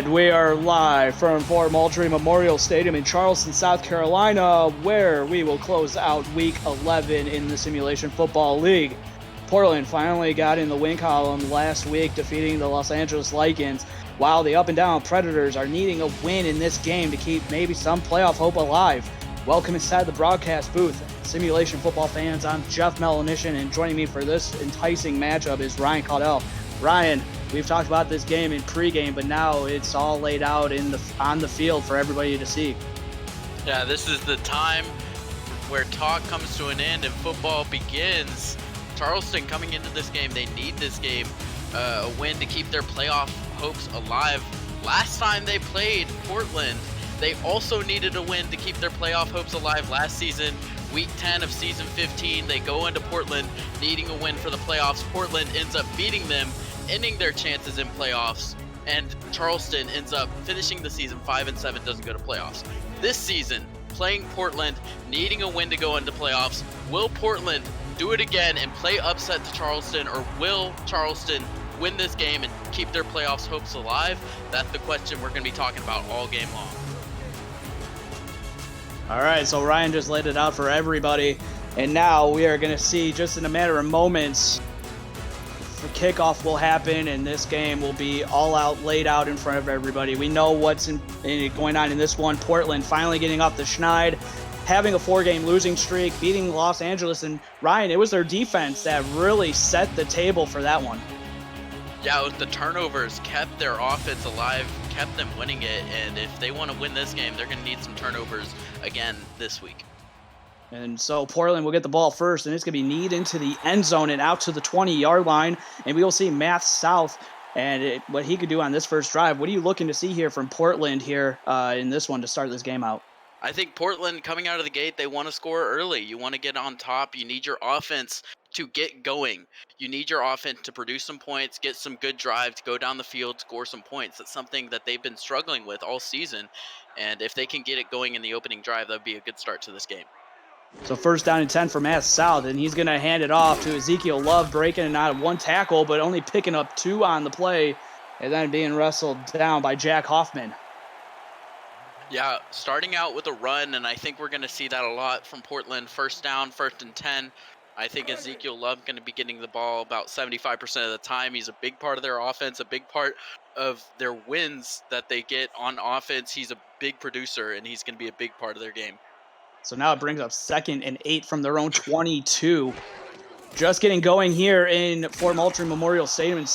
And we are live from Fort Moultrie Memorial Stadium in Charleston, South Carolina, where we will close out Week 11 in the Simulation Football League. Portland finally got in the win column last week, defeating the Los Angeles Lycans, while the up-and-down Predators are needing a win in this game to keep maybe some playoff hope alive. Welcome inside the broadcast booth, Simulation Football fans. I'm Jeff Melanishin, and joining me for this enticing matchup is Ryan Caudell. Ryan, we've talked about this game in pregame, but now it's all laid out on the field for everybody to see. Yeah, this is the time where talk comes to an end and football begins. Charleston coming into this game, they need this game, a win to keep their playoff hopes alive. Last time they played Portland, they also needed a win to keep their playoff hopes alive last season. Week 10 of season 15, they go into Portland needing a win for the playoffs. Portland ends up beating them, ending their chances in playoffs, and Charleston ends up finishing the season 5-7, doesn't go to playoffs. This season, playing Portland, needing a win to go into playoffs. Will Portland do it again and play upset to Charleston, or will Charleston win this game and keep their playoffs hopes alive? That's the question we're going to be talking about all game long. All right, so Ryan just laid it out for everybody, and now we are going to see, just in a matter of moments, the kickoff will happen, and this game will be all out, laid out in front of everybody. We know what's going on in this one. Portland finally getting off the schneid, having a 4-game losing streak, beating Los Angeles, and Ryan, it was their defense that really set the table for that one. Yeah, the turnovers kept their offense alive, kept them winning it, and if they want to win this game, they're going to need some turnovers again this week. And so Portland will get the ball first, and it's going to be kneed into the end zone and out to the 20-yard line. And we will see Matt South and what he could do on this first drive. What are you looking to see here from Portland here in this one to start this game out? I think Portland, coming out of the gate, they want to score early. You want to get on top. You need your offense to get going. You need your offense to produce some points, get some good drives, go down the field, score some points. That's something that they've been struggling with all season. And if they can get it going in the opening drive, that would be a good start to this game. So first down and 10 for Matt South, and he's going to hand it off to Ezekiel Love, breaking it out of one tackle, but only picking up 2 on the play, and then being wrestled down by Jack Hoffman. Yeah, starting out with a run, and I think we're going to see that a lot from Portland. First down, 1st and 10. I think Ezekiel Love going to be getting the ball about 75% of the time. He's a big part of their offense, a big part of their wins that they get on offense. He's a big producer, and he's going to be a big part of their game. So now it brings up 2nd and 8 from their own 22. Just getting going here in Fort Moultrie Memorial Stadium in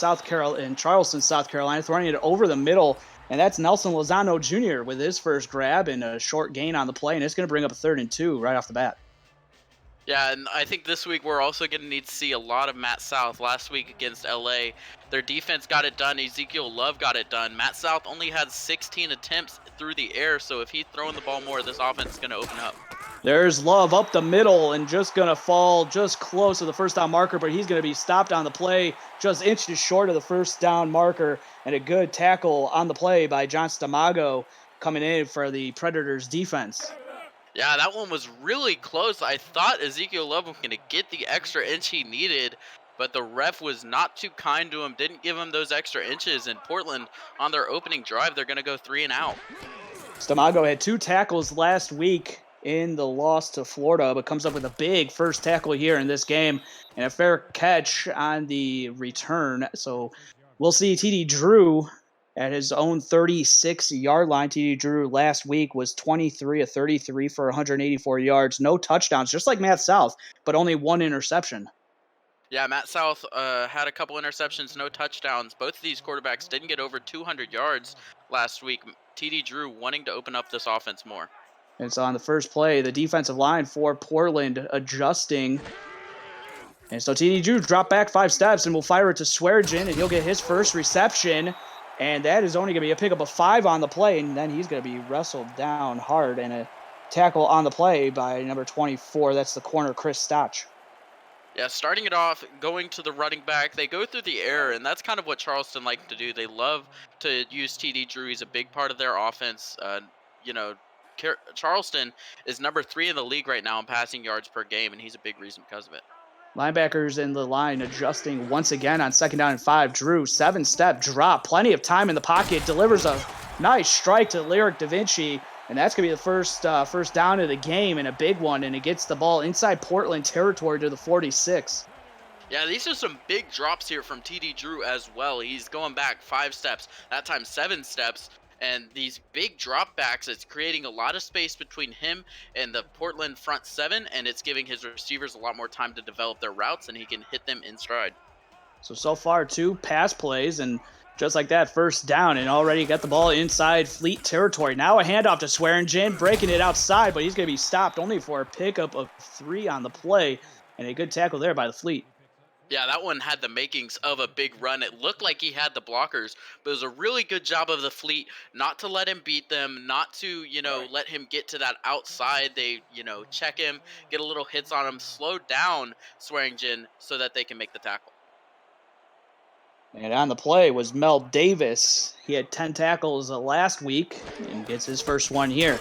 Charleston, South Carolina, throwing it over the middle. And that's Nelson Lozano Jr. with his first grab and a short gain on the play. And it's going to bring up a 3rd and 2 right off the bat. Yeah, and I think this week we're also going to need to see a lot of Matt South. Last week against LA, their defense got it done. Ezekiel Love got it done. Matt South only had 16 attempts through the air, so if he's throwing the ball more, this offense is going to open up. There's Love up the middle and just going to fall just close to the first down marker, but he's going to be stopped on the play just inches short of the first down marker, and a good tackle on the play by John Stamago coming in for the Predators defense. Yeah, that one was really close. I thought Ezekiel Love was going to get the extra inch he needed, but the ref was not too kind to him, didn't give him those extra inches. And Portland, on their opening drive, they're going to go 3 and out. Stamago had 2 tackles last week in the loss to Florida, but comes up with a big first tackle here in this game and a fair catch on the return. So we'll see TD Drew at his own 36-yard line. TD Drew last week was 23 of 33 for 184 yards. No touchdowns, just like Matt South, but only 1 interception. Yeah, Matt South had a couple interceptions, no touchdowns. Both of these quarterbacks didn't get over 200 yards last week. TD Drew wanting to open up this offense more. And so on the first play, the defensive line for Portland adjusting. And so TD Drew dropped back 5 steps and will fire it to Swearengin, and he'll get his first reception. And that is only going to be a pickup of 5 on the play, and then he's going to be wrestled down hard, and a tackle on the play by number 24. That's the corner, Chris Stotch. Yeah, starting it off, going to the running back. They go through the air, and that's kind of what Charleston likes to do. They love to use TD Drew. He's a big part of their offense. Charleston is number 3 in the league right now in passing yards per game, and he's a big reason because of it. Linebackers in the line adjusting once again on 2nd down and 5. Drew, 7-step drop, plenty of time in the pocket, delivers a nice strike to Lyric Da Vinci, and that's going to be the first down of the game and a big one, and it gets the ball inside Portland territory to the 46. Yeah, these are some big drops here from TD Drew as well. He's going back 5 steps, that time 7 steps. And these big drop backs, it's creating a lot of space between him and the Portland front 7, and it's giving his receivers a lot more time to develop their routes, and he can hit them in stride. So far, 2 pass plays, and just like that, first down, and already got the ball inside Fleet territory. Now a handoff to Swearingen, breaking it outside, but he's going to be stopped only for a pickup of 3 on the play, and a good tackle there by the Fleet. Yeah, that one had the makings of a big run. It looked like he had the blockers, but it was a really good job of the Fleet not to let him beat them, not to, let him get to that outside. They, check him, get a little hits on him, slow down Swearingen so that they can make the tackle. And on the play was Mel Davis. He had 10 tackles last week and gets his first one here.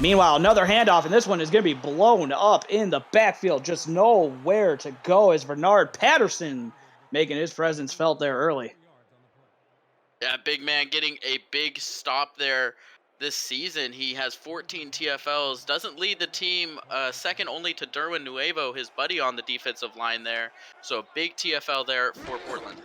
Meanwhile, another handoff, and this one is going to be blown up in the backfield. Just nowhere to go as Bernard Patterson making his presence felt there early. Yeah, big man getting a big stop there this season. He has 14 TFLs, doesn't lead the team, second only to Derwin Nuevo, his buddy on the defensive line there. So a big TFL there for Portland.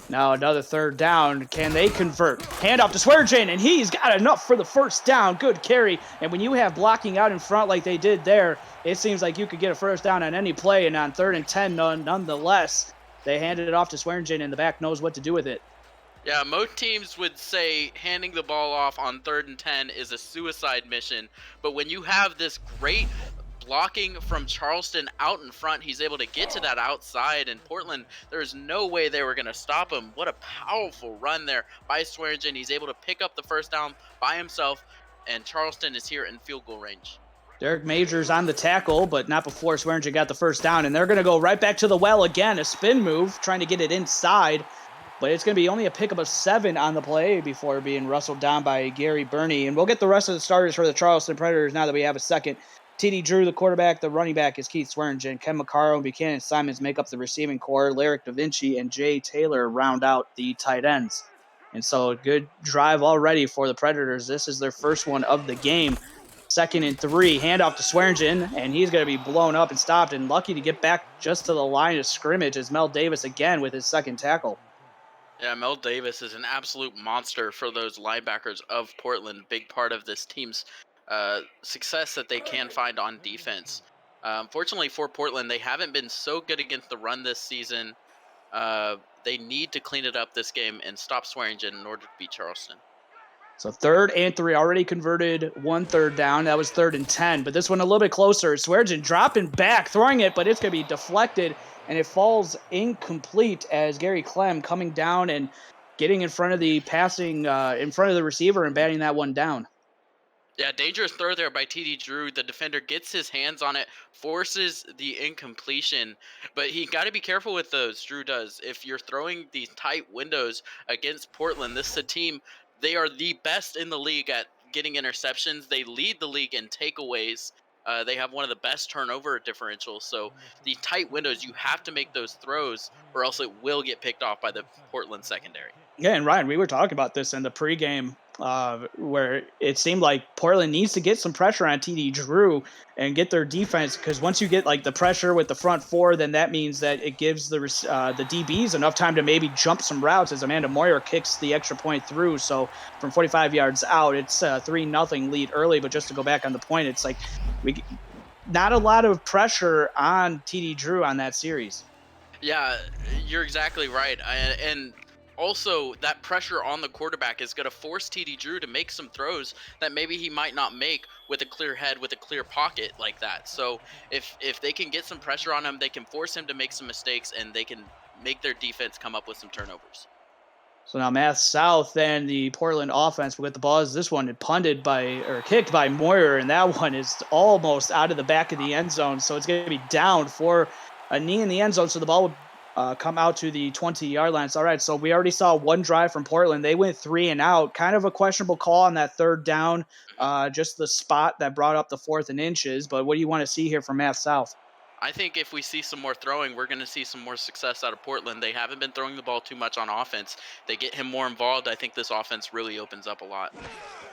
Now another third down. Can they convert? Handoff to Swearingen, and he's got enough for the first down. Good carry. And when you have blocking out in front like they did there, it seems like you could get a first down on any play. And on 3rd and 10, nonetheless, they handed it off to Swearingen, and the back knows what to do with it. Yeah, most teams would say handing the ball off on 3rd and 10 is a suicide mission. But when you have this great blocking from Charleston out in front, he's able to get to that outside, and Portland, there's no way they were going to stop him. What a powerful run there by Swearingen. He's able to pick up the first down by himself, and Charleston is here in field goal range. Derek Majors on the tackle, but not before Swearingen got the first down, and they're going to go right back to the well again, a spin move, trying to get it inside. But it's going to be only a pickup of 7 on the play before being rustled down by Gary Burney. And we'll get the rest of the starters for the Charleston Predators now that we have a second. TD Drew, the quarterback. The running back is Keith Swearingen. Ken McCarroll and Buchanan Simons make up the receiving core. Lyric Da Vinci and Jay Taylor round out the tight ends. And so a good drive already for the Predators. This is their first one of the game. 2nd and 3. Handoff to Swearingen, and he's going to be blown up and stopped. And lucky to get back just to the line of scrimmage is Mel Davis again with his second tackle. Yeah, Mel Davis is an absolute monster for those linebackers of Portland. Big part of this team's success that they can find on defense. Fortunately for Portland, they haven't been so good against the run this season. They need to clean it up this game and stop Swearingen in order to beat Charleston. So 3rd and 3, already converted 1 third down. That was 3rd and 10, but this one a little bit closer. Swearingen dropping back, throwing it, but it's going to be deflected, and it falls incomplete as Gary Clem coming down and getting in front of the in front of the receiver and batting that one down. Yeah, dangerous throw there by TD Drew. The defender gets his hands on it, forces the incompletion, but he got to be careful with those, Drew does. If you're throwing these tight windows against Portland, this is a team, they are the best in the league at getting interceptions. They lead the league in takeaways. They have one of the best turnover differentials. So the tight windows, you have to make those throws or else it will get picked off by the Portland secondary. Yeah, and Ryan, we were talking about this in the pregame where it seemed like Portland needs to get some pressure on TD Drew and get their defense, because once you get like the pressure with the front 4, then that means that it gives the DBs enough time to maybe jump some routes as Amanda Moyer kicks the extra point through. So from 45 yards out, it's a 3-0 lead early, but just to go back on the point, it's like not a lot of pressure on TD Drew on that series. Yeah, you're exactly right. And also, that pressure on the quarterback is going to force TD Drew to make some throws that maybe he might not make with a clear head, with a clear pocket like that. So if they can get some pressure on him, they can force him to make some mistakes, and they can make their defense come up with some turnovers. So now Math South and the Portland offense will get the ball as this one kicked by Moyer, and that one is almost out of the back of the end zone. So it's going to be down for a knee in the end zone. So the ball would come out to the 20-yard line. So, all right, so we already saw one drive from Portland. They went 3 and out. Kind of a questionable call on that 3rd down, just the spot that brought up the 4th and inches. But what do you want to see here from Math South? I think if we see some more throwing, we're going to see some more success out of Portland. They haven't been throwing the ball too much on offense. They get him more involved. I think this offense really opens up a lot.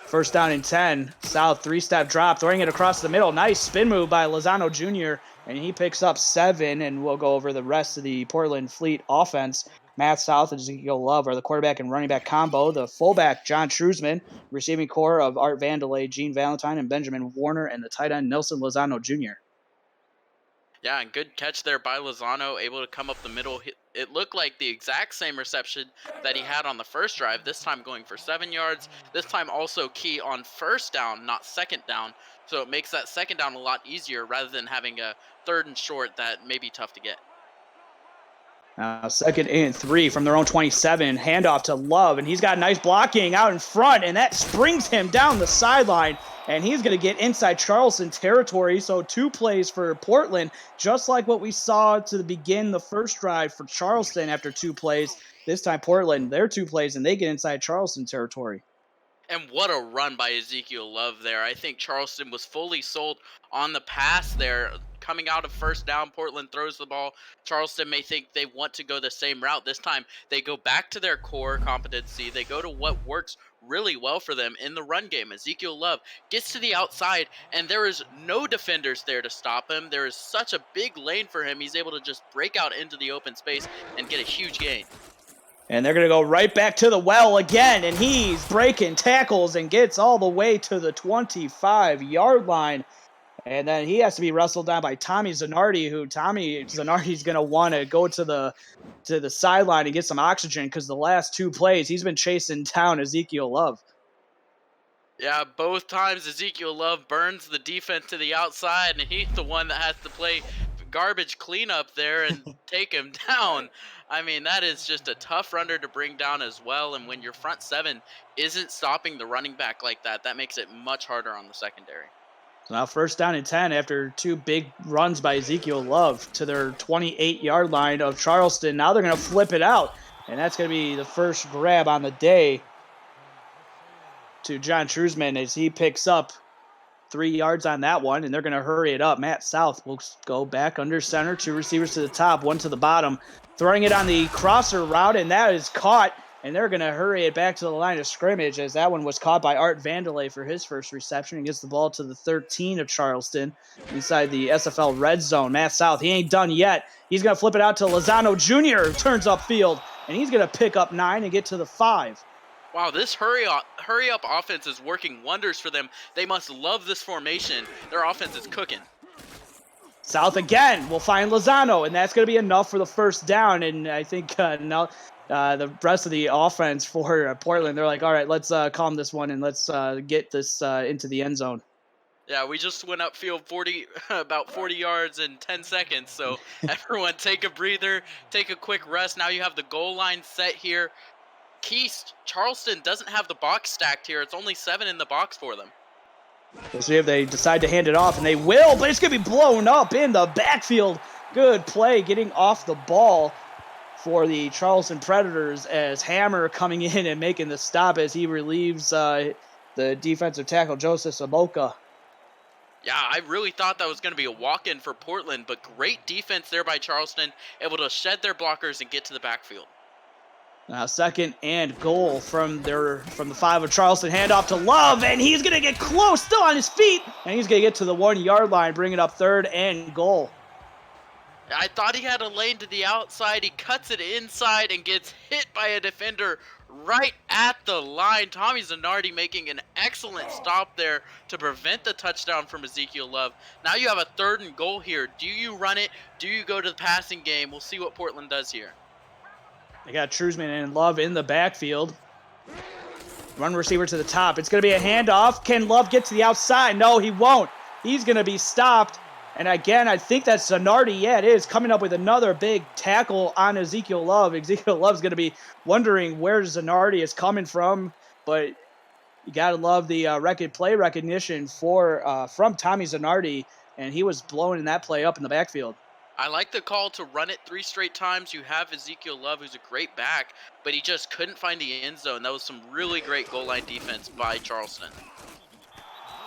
First down and 10. South, three-step drop, throwing it across the middle. Nice spin move by Lozano Jr., and he picks up 7, and we'll go over the rest of the Portland Fleet offense. Matt South and Ezekiel Love are the quarterback and running back combo. The fullback, John Trusman, receiving core of Art Vandelay, Gene Valentine, and Benjamin Warner, and the tight end, Nelson Lozano Jr. Yeah, and good catch there by Lozano, able to come up the middle. It looked like the exact same reception that he had on the first drive, this time going for 7 yards. This time also key on first down, not second down. So it makes that second down a lot easier rather than having a third and short that may be tough to get. Second and 3 from their own 27. Handoff to Love, and he's got nice blocking out in front, and that springs him down the sideline, and he's going to get inside Charleston territory. So 2 plays for Portland, just like what we saw to begin the first drive for Charleston after 2 plays. This time Portland, their 2 plays, and they get inside Charleston territory. And what a run by Ezekiel Love there. I think Charleston was fully sold on the pass there. Coming out of first down, Portland throws the ball. Charleston may think they want to go the same route. This time, they go back to their core competency. They go to what works really well for them in the run game. Ezekiel Love gets to the outside, and there is no defenders there to stop him. There is such a big lane for him. He's able to just break out into the open space and get a huge gain. And they're going to go right back to the well again, and he's breaking tackles and gets all the way to the 25-yard line. And then he has to be wrestled down by Tommy Zanardi, who Tommy Zanardi's going to want to go to the sideline and get some oxygen because the last 2 plays he's been chasing down Ezekiel Love. Yeah, both times Ezekiel Love burns the defense to the outside, and he's the one that has to play garbage cleanup there and take him down. I mean, that is just a tough runner to bring down as well, and when your front 7 isn't stopping the running back like that, that makes it much harder on the secondary. So now first down and 10 after 2 big runs by Ezekiel Love to their 28-yard line of Charleston. Now they're going to flip it out, and that's going to be the first grab on the day to John Trusman as he picks up 3 yards on that one, and they're going to hurry it up. Matt South will go back under center, 2 receivers to the top, 1 to the bottom, throwing it on the crosser route, and that is caught, and they're going to hurry it back to the line of scrimmage as that one was caught by Art Vandelay for his first reception and gets the ball to the 13 of Charleston inside the SFL red zone. Matt South, he ain't done yet. He's going to flip it out to Lozano Jr., who turns upfield, and he's going to pick up 9 and get to the 5. Wow, this hurry up offense is working wonders for them. They must love this formation. Their offense is cooking. South again will find Lozano, and that's going to be enough for the first down. And I think now the rest of the offense for Portland, they're like, all right, let's calm this one and let's get this into the end zone. Yeah, we just went upfield about 40 yards in 10 seconds. So everyone take a breather, take a quick rest. Now you have the goal line set here. Charleston doesn't have the box stacked here. It's only 7 in the box for them. We'll see if they decide to hand it off, and they will, but it's going to be blown up in the backfield. Good play getting off the ball for the Charleston Predators as Hammer coming in and making the stop as he relieves the defensive tackle, Joseph Saboka. Yeah, I really thought that was going to be a walk-in for Portland, but great defense there by Charleston, able to shed their blockers and get to the backfield. Now second and goal from the 5 of Charleston. Handoff to Love, and he's going to get close, still on his feet, and he's going to get to the 1-yard line, bringing up third and goal. I thought he had a lane to the outside. He cuts it inside and gets hit by a defender right at the line. Tommy Zanardi making an excellent stop there to prevent the touchdown from Ezekiel Love. Now you have a 3rd and goal here. Do you run it? Do you go to the passing game? We'll see what Portland does here. They got Trusman and Love in the backfield. Run receiver to the top. It's going to be a handoff. Can Love get to the outside? No, he won't. He's going to be stopped. And again, I think that's Zanardi. Yeah, it is. Coming up with another big tackle on Ezekiel Love. Ezekiel Love's going to be wondering where Zanardi is coming from. But you got to love the play recognition from Tommy Zanardi. And he was blowing that play up in the backfield. I like the call to run it 3 straight times. You have Ezekiel Love, who's a great back, but he just couldn't find the end zone. That was some really great goal line defense by Charleston.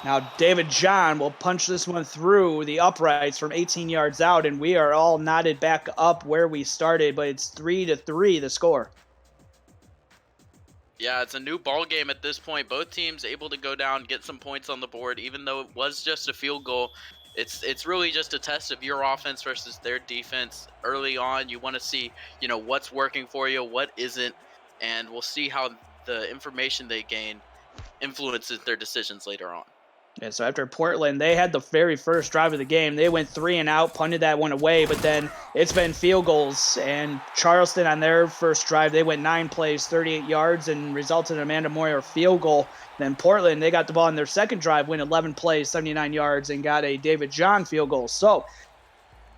Now David John will punch this one through the uprights from 18 yards out, and we are all knotted back up where we started, but it's 3-3 the score. Yeah, it's a new ball game at this point. Both teams able to go down, get some points on the board, even though it was just a field goal. It's really just a test of your offense versus their defense. Early on, you want to see, what's working for you, what isn't, and we'll see how the information they gain influences their decisions later on. Yeah, so after Portland, they had the very first drive of the game. They went 3 and out, punted that one away, but then it's been field goals. And Charleston on their first drive, they went 9 plays, 38 yards, and resulted in an Amanda Moyer field goal. Then Portland, they got the ball in their second drive, went 11 plays, 79 yards, and got a David John field goal. So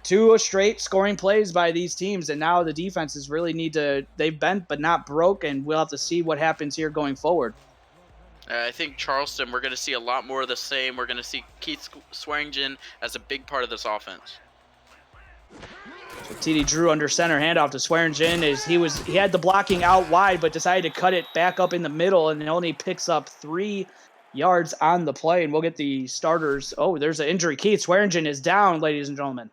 2 straight scoring plays by these teams, and now the defenses really need to, they've bent but not broke, and we'll have to see what happens here going forward. I think Charleston, we're going to see a lot more of the same. We're going to see Keith Swearingen as a big part of this offense. So TD Drew under center, handoff to Swearingen. He had the blocking out wide, but decided to cut it back up in the middle, and only picks up 3 yards on the play. And we'll get the starters. Oh, there's an injury. Keith Swearingen is down, ladies and gentlemen.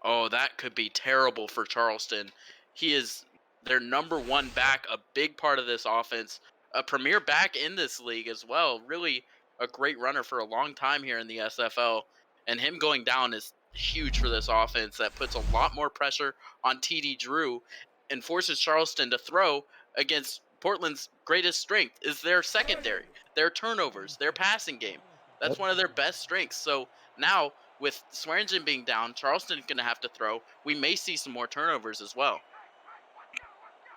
Oh, that could be terrible for Charleston. He is their number 1 back, a big part of this offense. A premier back in this league as well. Really a great runner for a long time here in the SFL. And him going down is huge for this offense. That puts a lot more pressure on TD Drew and forces Charleston to throw against Portland's greatest strength is their secondary, their turnovers, their passing game. That's one of their best strengths. So now with Swearingen being down, Charleston's going to have to throw. We may see some more turnovers as well.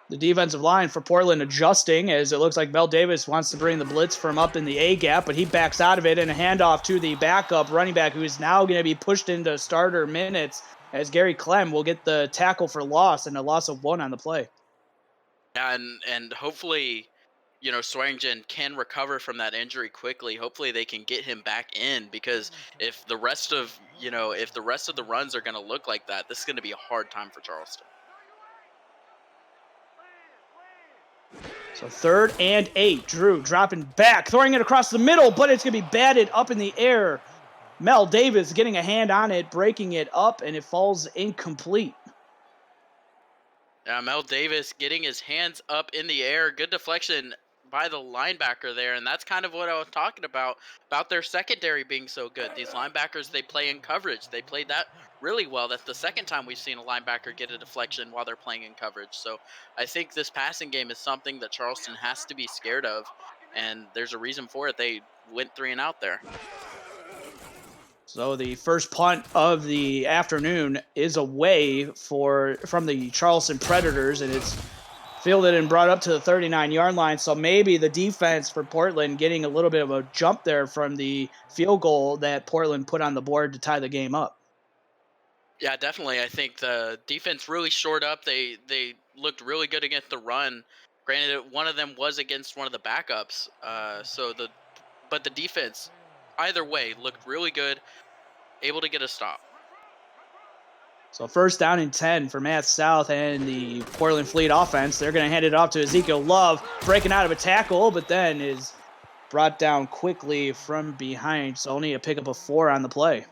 The defensive line for Portland adjusting as it looks like Mel Davis wants to bring the blitz from up in the A gap, but he backs out of it, and a handoff to the backup running back who is now going to be pushed into starter minutes as Gary Clem will get the tackle for loss and a loss of 1 on the play. Yeah, and hopefully, Swearingen can recover from that injury quickly. Hopefully they can get him back in, because if the rest of the runs are going to look like that, this is going to be a hard time for Charleston. So 3rd and 8. Drew dropping back, throwing it across the middle, but it's going to be batted up in the air. Mel Davis getting a hand on it, breaking it up, and it falls incomplete. Yeah, Mel Davis getting his hands up in the air. Good deflection by the linebacker there, and that's kind of what I was talking about their secondary being so good. These linebackers, they play in coverage. They played that really well. That's the second time we've seen a linebacker get a deflection while they're playing in coverage. So I think this passing game is something that Charleston has to be scared of, and there's a reason for it. They went 3 and out there. So the first punt of the afternoon is away from the Charleston Predators, and it's fielded and brought up to the 39-yard line. So maybe the defense for Portland getting a little bit of a jump there from the field goal that Portland put on the board to tie the game up. Yeah, definitely. I think the defense really shored up. They looked really good against the run. Granted, one of them was against one of the backups. But the defense, either way, looked really good, able to get a stop. So 1st down and 10 for Matt South and the Portland Fleet offense. They're going to hand it off to Ezekiel Love, breaking out of a tackle, but then is brought down quickly from behind. So only a pickup of 4 on the play.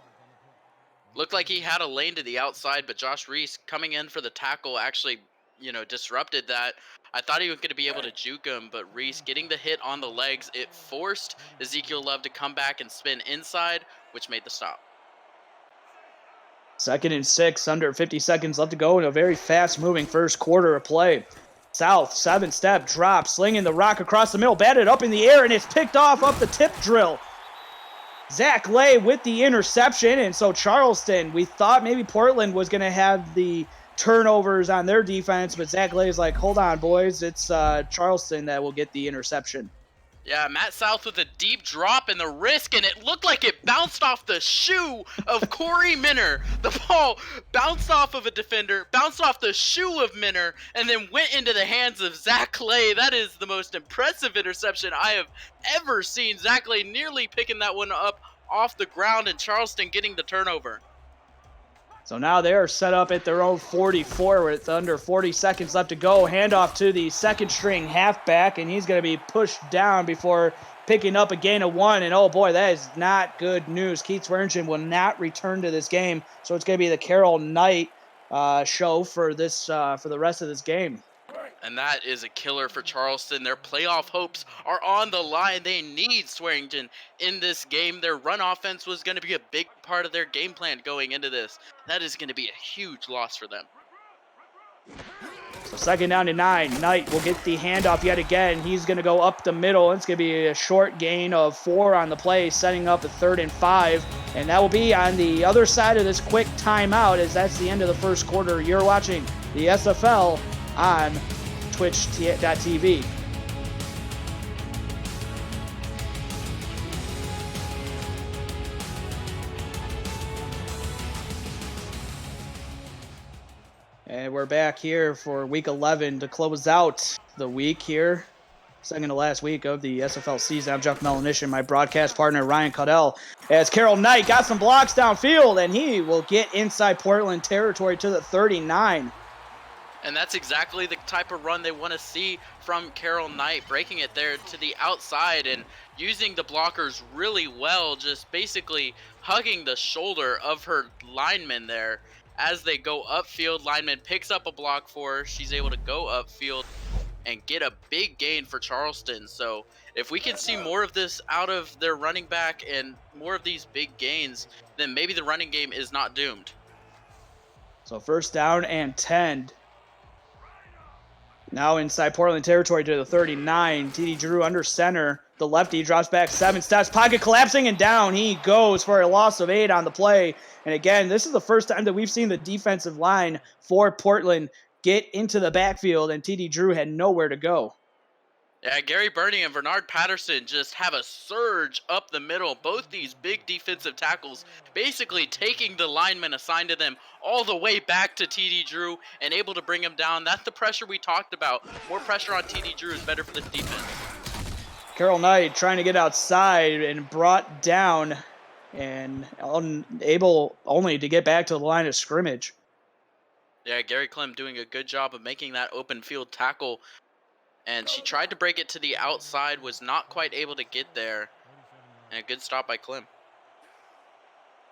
Looked like he had a lane to the outside, but Josh Reese coming in for the tackle actually, disrupted that. I thought he was going to be able to juke him, but Reese getting the hit on the legs, it forced Ezekiel Love to come back and spin inside, which made the stop. 2nd and 6, under 50 seconds left to go in a very fast-moving first quarter of play. South, 7-step drop, slinging the rock across the middle, batted up in the air, and it's picked off up the tip drill. Zach Lay with the interception, and so Charleston, we thought maybe Portland was going to have the turnovers on their defense, but Zach Lay is like, hold on, boys, it's Charleston that will get the interception. Yeah, Matt South with a deep drop in the wrist, and it looked like it bounced off the shoe of Corey Minner. The ball bounced off of a defender, bounced off the shoe of Minner, and then went into the hands of Zach Clay. That is the most impressive interception I have ever seen. Zach Clay nearly picking that one up off the ground, and Charleston getting the turnover. So now they are set up at their own 44 with under 40 seconds left to go. Handoff to the second-string halfback, and he's going to be pushed down before picking up a gain of 1. And, oh, boy, that is not good news. Keith Swearingen will not return to this game. So it's going to be the Carroll Knight show for the rest of this game. And that is a killer for Charleston. Their playoff hopes are on the line. They need Swearingen in this game. Their run offense was going to be a big part of their game plan going into this. That is going to be a huge loss for them. So 2nd down to 9. Knight will get the handoff yet again. He's going to go up the middle. It's going to be a short gain of 4 on the play, setting up a 3rd and 5. And that will be on the other side of this quick timeout, as that's the end of the first quarter. You're watching the SFL on twitch.tv. And we're back here for week 11 to close out the week here. Second to last week of the SFL season. I'm Jeff Melanishin, my broadcast partner Ryan Caudell. As Carroll Knight got some blocks downfield, and he will get inside Portland territory to the 39. And that's exactly the type of run they want to see from Carroll Knight, breaking it there to the outside and using the blockers really well, just basically hugging the shoulder of her lineman there. As they go upfield, lineman picks up a block for her. She's able to go upfield and get a big gain for Charleston. So if we can see more of this out of their running back and more of these big gains, then maybe the running game is not doomed. So 1st down and 10. Now inside Portland territory to the 39. TD Drew under center. The lefty drops back 7 steps. Pocket collapsing and down. He goes for a loss of 8 on the play. And again, this is the first time that we've seen the defensive line for Portland get into the backfield, and TD Drew had nowhere to go. Yeah, Gary Burney and Bernard Patterson just have a surge up the middle. Both these big defensive tackles basically taking the linemen assigned to them all the way back to TD Drew and able to bring him down. That's the pressure we talked about. More pressure on TD Drew is better for this defense. Carroll Knight trying to get outside and brought down and unable only to get back to the line of scrimmage. Yeah, Gary Clem doing a good job of making that open field tackle. And she tried to break it to the outside, was not quite able to get there. And a good stop by Clem.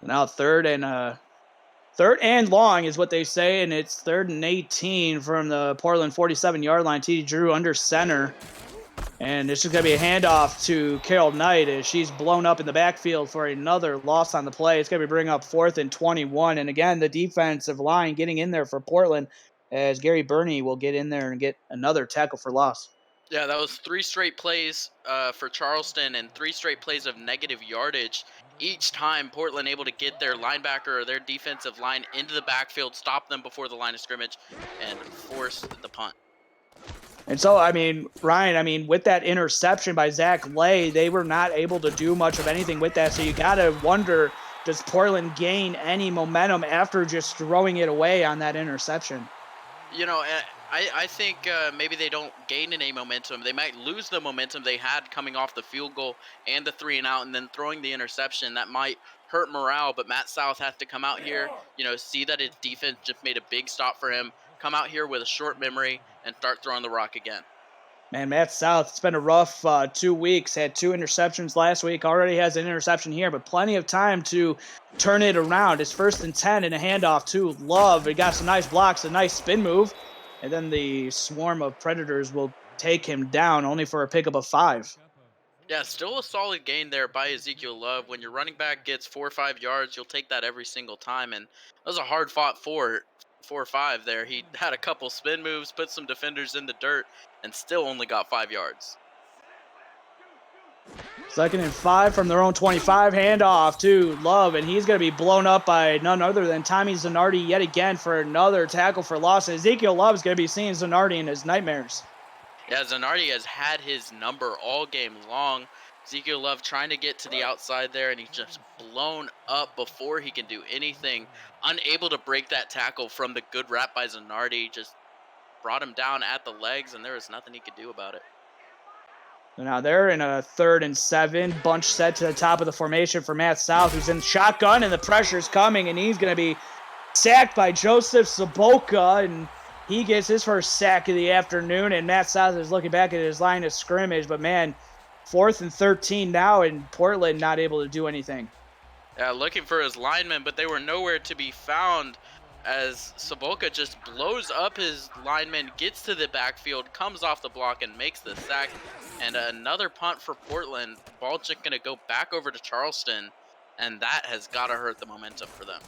Now third and long is what they say, and it's 3rd and 18 from the Portland 47-yard line. TD Drew under center. And it's just going to be a handoff to Carroll Knight as she's blown up in the backfield for another loss on the play. It's going to be bringing up 4th and 21. And again, the defensive line getting in there for Portland as Gary Burney will get in there and get another tackle for loss. Yeah, that was 3 straight plays for Charleston and 3 straight plays of negative yardage. Each time Portland able to get their linebacker or their defensive line into the backfield, stop them before the line of scrimmage, and force the punt. And so, Ryan, with that interception by Zach Lay, they were not able to do much of anything with that. So you got to wonder, does Portland gain any momentum after just throwing it away on that interception? You know, I think maybe they don't gain any momentum. They might lose the momentum they had coming off the field goal and the 3-and-out, and then throwing the interception. That might hurt morale, but Matt South has to come out here, see that his defense just made a big stop for him, come out here with a short memory, and start throwing the rock again. Man, Matt South, it's been a rough 2 weeks. Had 2 interceptions last week. Already has an interception here, but plenty of time to turn it around. It's 1st and 10 and a handoff to Love. He got some nice blocks, a nice spin move, and then the swarm of Predators will take him down, only for a pickup of 5. Yeah, still a solid gain there by Ezekiel Love. When your running back gets 4 or 5 yards, you'll take that every single time, and that was a hard-fought 4 or 5 there. He had a couple spin moves, put some defenders in the dirt, and still only got 5 yards. 2nd and 5 from their own 25, handoff to Love, and he's going to be blown up by none other than Tommy Zanardi yet again for another tackle for loss. And Ezekiel Love is going to be seeing Zanardi in his nightmares. Yeah, Zanardi has had his number all game long. Ezekiel Love trying to get to the outside there, and he's just blown up before he can do anything. Unable to break that tackle from the good wrap by Zanardi. Just brought him down at the legs, and there was nothing he could do about it. Now they're in a 3rd and 7. Bunch set to the top of the formation for Matt South, who's in shotgun, and the pressure's coming, and he's going to be sacked by Joseph Saboka, and he gets his first sack of the afternoon, and Matt South is looking back at his line of scrimmage, but man, 4th and 13 now, and Portland not able to do anything. Yeah, looking for his linemen, but they were nowhere to be found as Soboka just blows up his lineman, gets to the backfield, comes off the block, and makes the sack. And another punt for Portland. Ball just going to go back over to Charleston, and that has got to hurt the momentum for them.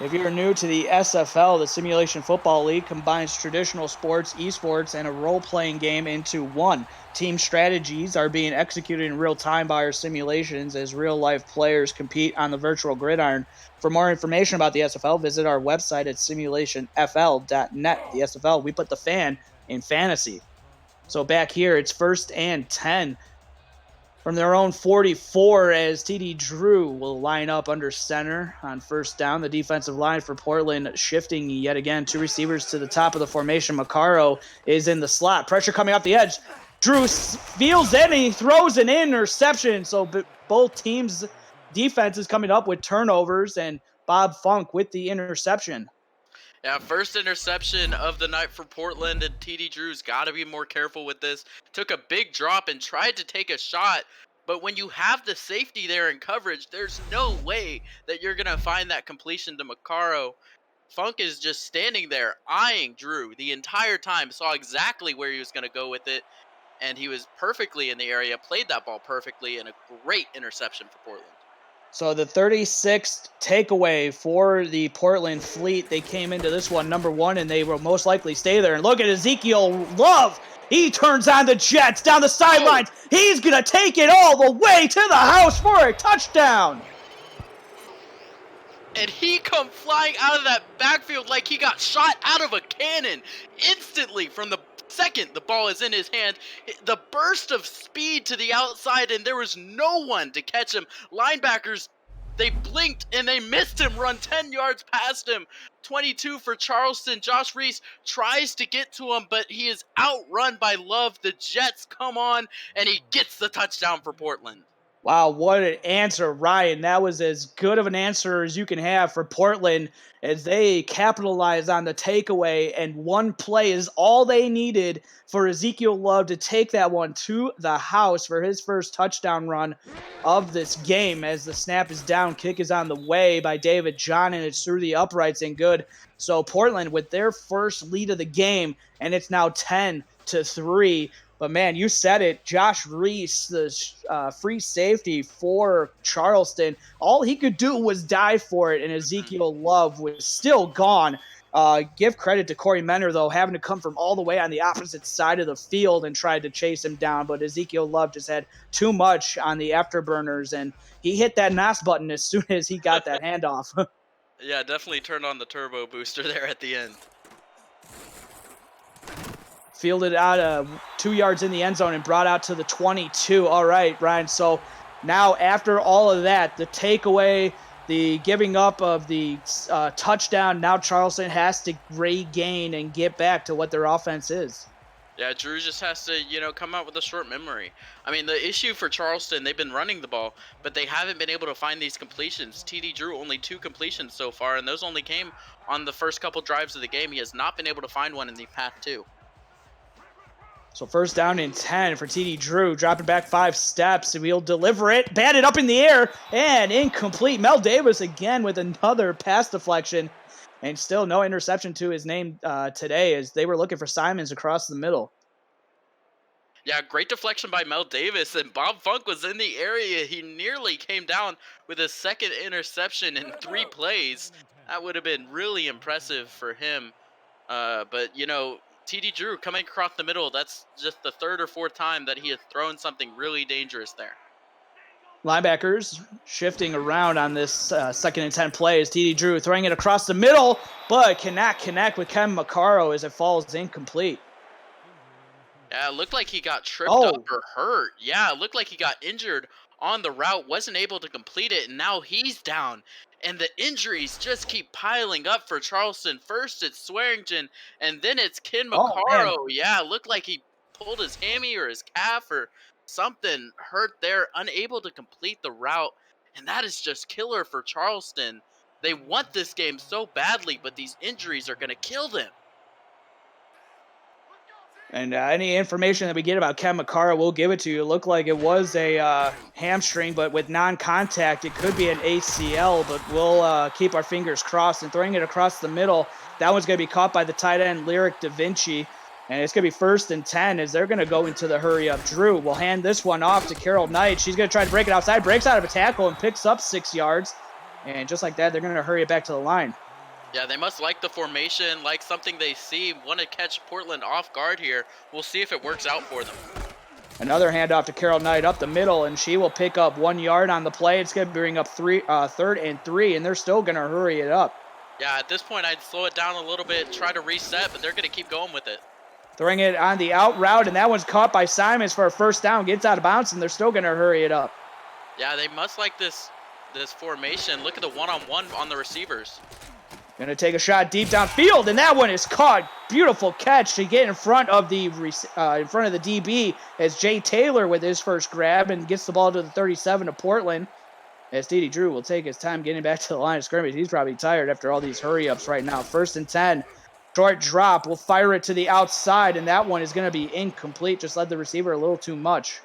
If you're new to the SFL, the Simulation Football League combines traditional sports, esports, and a role-playing game into one. Team strategies are being executed in real time by our simulations as real-life players compete on the virtual gridiron. For more information about the SFL, visit our website at simulationfl.net. The SFL, we put the fan in fantasy. So back here, it's 1st and 10. From their own 44, as TD Drew will line up under center on 1st down. The defensive line for Portland shifting yet again. 2 receivers to the top of the formation. Macaro is in the slot. Pressure coming off the edge. Drew feels it and he throws an interception. So both teams' defense is coming up with turnovers, and Bob Funk with the interception. Yeah, first interception of the night for Portland, and TD Drew's got to be more careful with this. Took a big drop and tried to take a shot, but when you have the safety there in coverage, there's no way that you're going to find that completion to Macaro. Funk is just standing there eyeing Drew the entire time, saw exactly where he was going to go with it, and he was perfectly in the area, played that ball perfectly, and a great interception for Portland. So the 36th takeaway for the Portland Fleet. They came into this one number 1, and they will most likely stay there. And look at Ezekiel Love. He turns on the Jets down the sidelines. He's going to take it all the way to the house for a touchdown. And he come flying out of that backfield like he got shot out of a cannon instantly from the second the ball is in his hand. The burst of speed to the outside, and there was no one to catch him. Linebackers, they blinked and they missed him, run 10 yards past him. 22 for Charleston. Josh Reese tries to get to him, but he is outrun by Love. The Jets come on, and he gets the touchdown for Portland. Wow, what an answer, Ryan. That was as good of an answer as you can have for Portland as they capitalize on the takeaway, and one play is all they needed for Ezekiel Love to take that one to the house for his first touchdown run of this game. As the snap is down, kick is on the way by David John, and it's through the uprights and good. So Portland with their first lead of the game, and it's now 10-3. But, man, you said it. Josh Reese, the free safety for Charleston, all he could do was dive for it, and Ezekiel Love was still gone. Give credit to Corey Menner, though, having to come from all the way on the opposite side of the field and tried to chase him down. But Ezekiel Love just had too much on the afterburners, and he hit that NOS button as soon as he got that handoff. Yeah, definitely turned on the turbo booster there at the end. Fielded out 2 yards in the end zone and brought out to the 22. All right, Ryan. So now after all of that, the takeaway, the giving up of the touchdown, now Charleston has to regain and get back to what their offense is. Yeah, Drew just has to, come out with a short memory. I mean, the issue for Charleston, they've been running the ball, but they haven't been able to find these completions. TD Drew only 2 completions so far, and those only came on the first couple drives of the game. He has not been able to find one in the past 2. So 1st down and 10 for TD Drew, dropping back 5 steps. He'll deliver it, batted up in the air, and incomplete. Mel Davis again with another pass deflection, and still no interception to his name today as they were looking for Simons across the middle. Yeah, great deflection by Mel Davis, and Bob Funk was in the area. He nearly came down with a second interception in 3 plays. That would have been really impressive for him. But, TD Drew coming across the middle, that's just the 3rd or 4th time that he has thrown something really dangerous there. Linebackers shifting around on this 2nd and 10 play as TD Drew throwing it across the middle, but cannot connect with Ken Macaro as it falls incomplete. Yeah, it looked like he got tripped up or hurt. Yeah, it looked like he got injured on the route, wasn't able to complete it, and now he's down. And the injuries just keep piling up for Charleston. First it's Swearingen, and then it's Ken Macaro. Yeah, it looked like he pulled his hammy or his calf or something hurt there, unable to complete the route. And that is just killer for Charleston. They want this game so badly, but these injuries are going to kill them. And any information that we get about Ken Makara, we'll give it to you. It looked like it was a hamstring, but with non-contact, it could be an ACL, but we'll keep our fingers crossed. And throwing it across the middle, that one's going to be caught by the tight end, Lyric Da Vinci. And it's going to be 1st and 10 as they're going to go into the hurry-up. Drew will hand this one off to Carol Knight. She's going to try to break it outside, breaks out of a tackle, and picks up 6 yards. And just like that, they're going to hurry it back to the line. Yeah, they must like the formation, like something they see, want to catch Portland off guard here. We'll see if it works out for them. Another handoff to Carol Knight up the middle, and she will pick up 1 yard on the play. It's going to bring up 3rd and 3, and they're still going to hurry it up. Yeah, at this point, I'd slow it down a little bit, try to reset, but they're going to keep going with it. Throwing it on the out route, and that one's caught by Simons for a 1st down. Gets out of bounds, and they're still going to hurry it up. Yeah, they must like this formation. Look at the one-on-one on the receivers. Going to take a shot deep downfield, and that one is caught. Beautiful catch to get in front of the DB as Jay Taylor with his first grab and gets the ball to the 37 of Portland. As D.D. Drew will take his time getting back to the line of scrimmage. He's probably tired after all these hurry-ups right now. 1st and 10. Short drop. We'll fire it to the outside, and that one is going to be incomplete. Just led the receiver a little too much.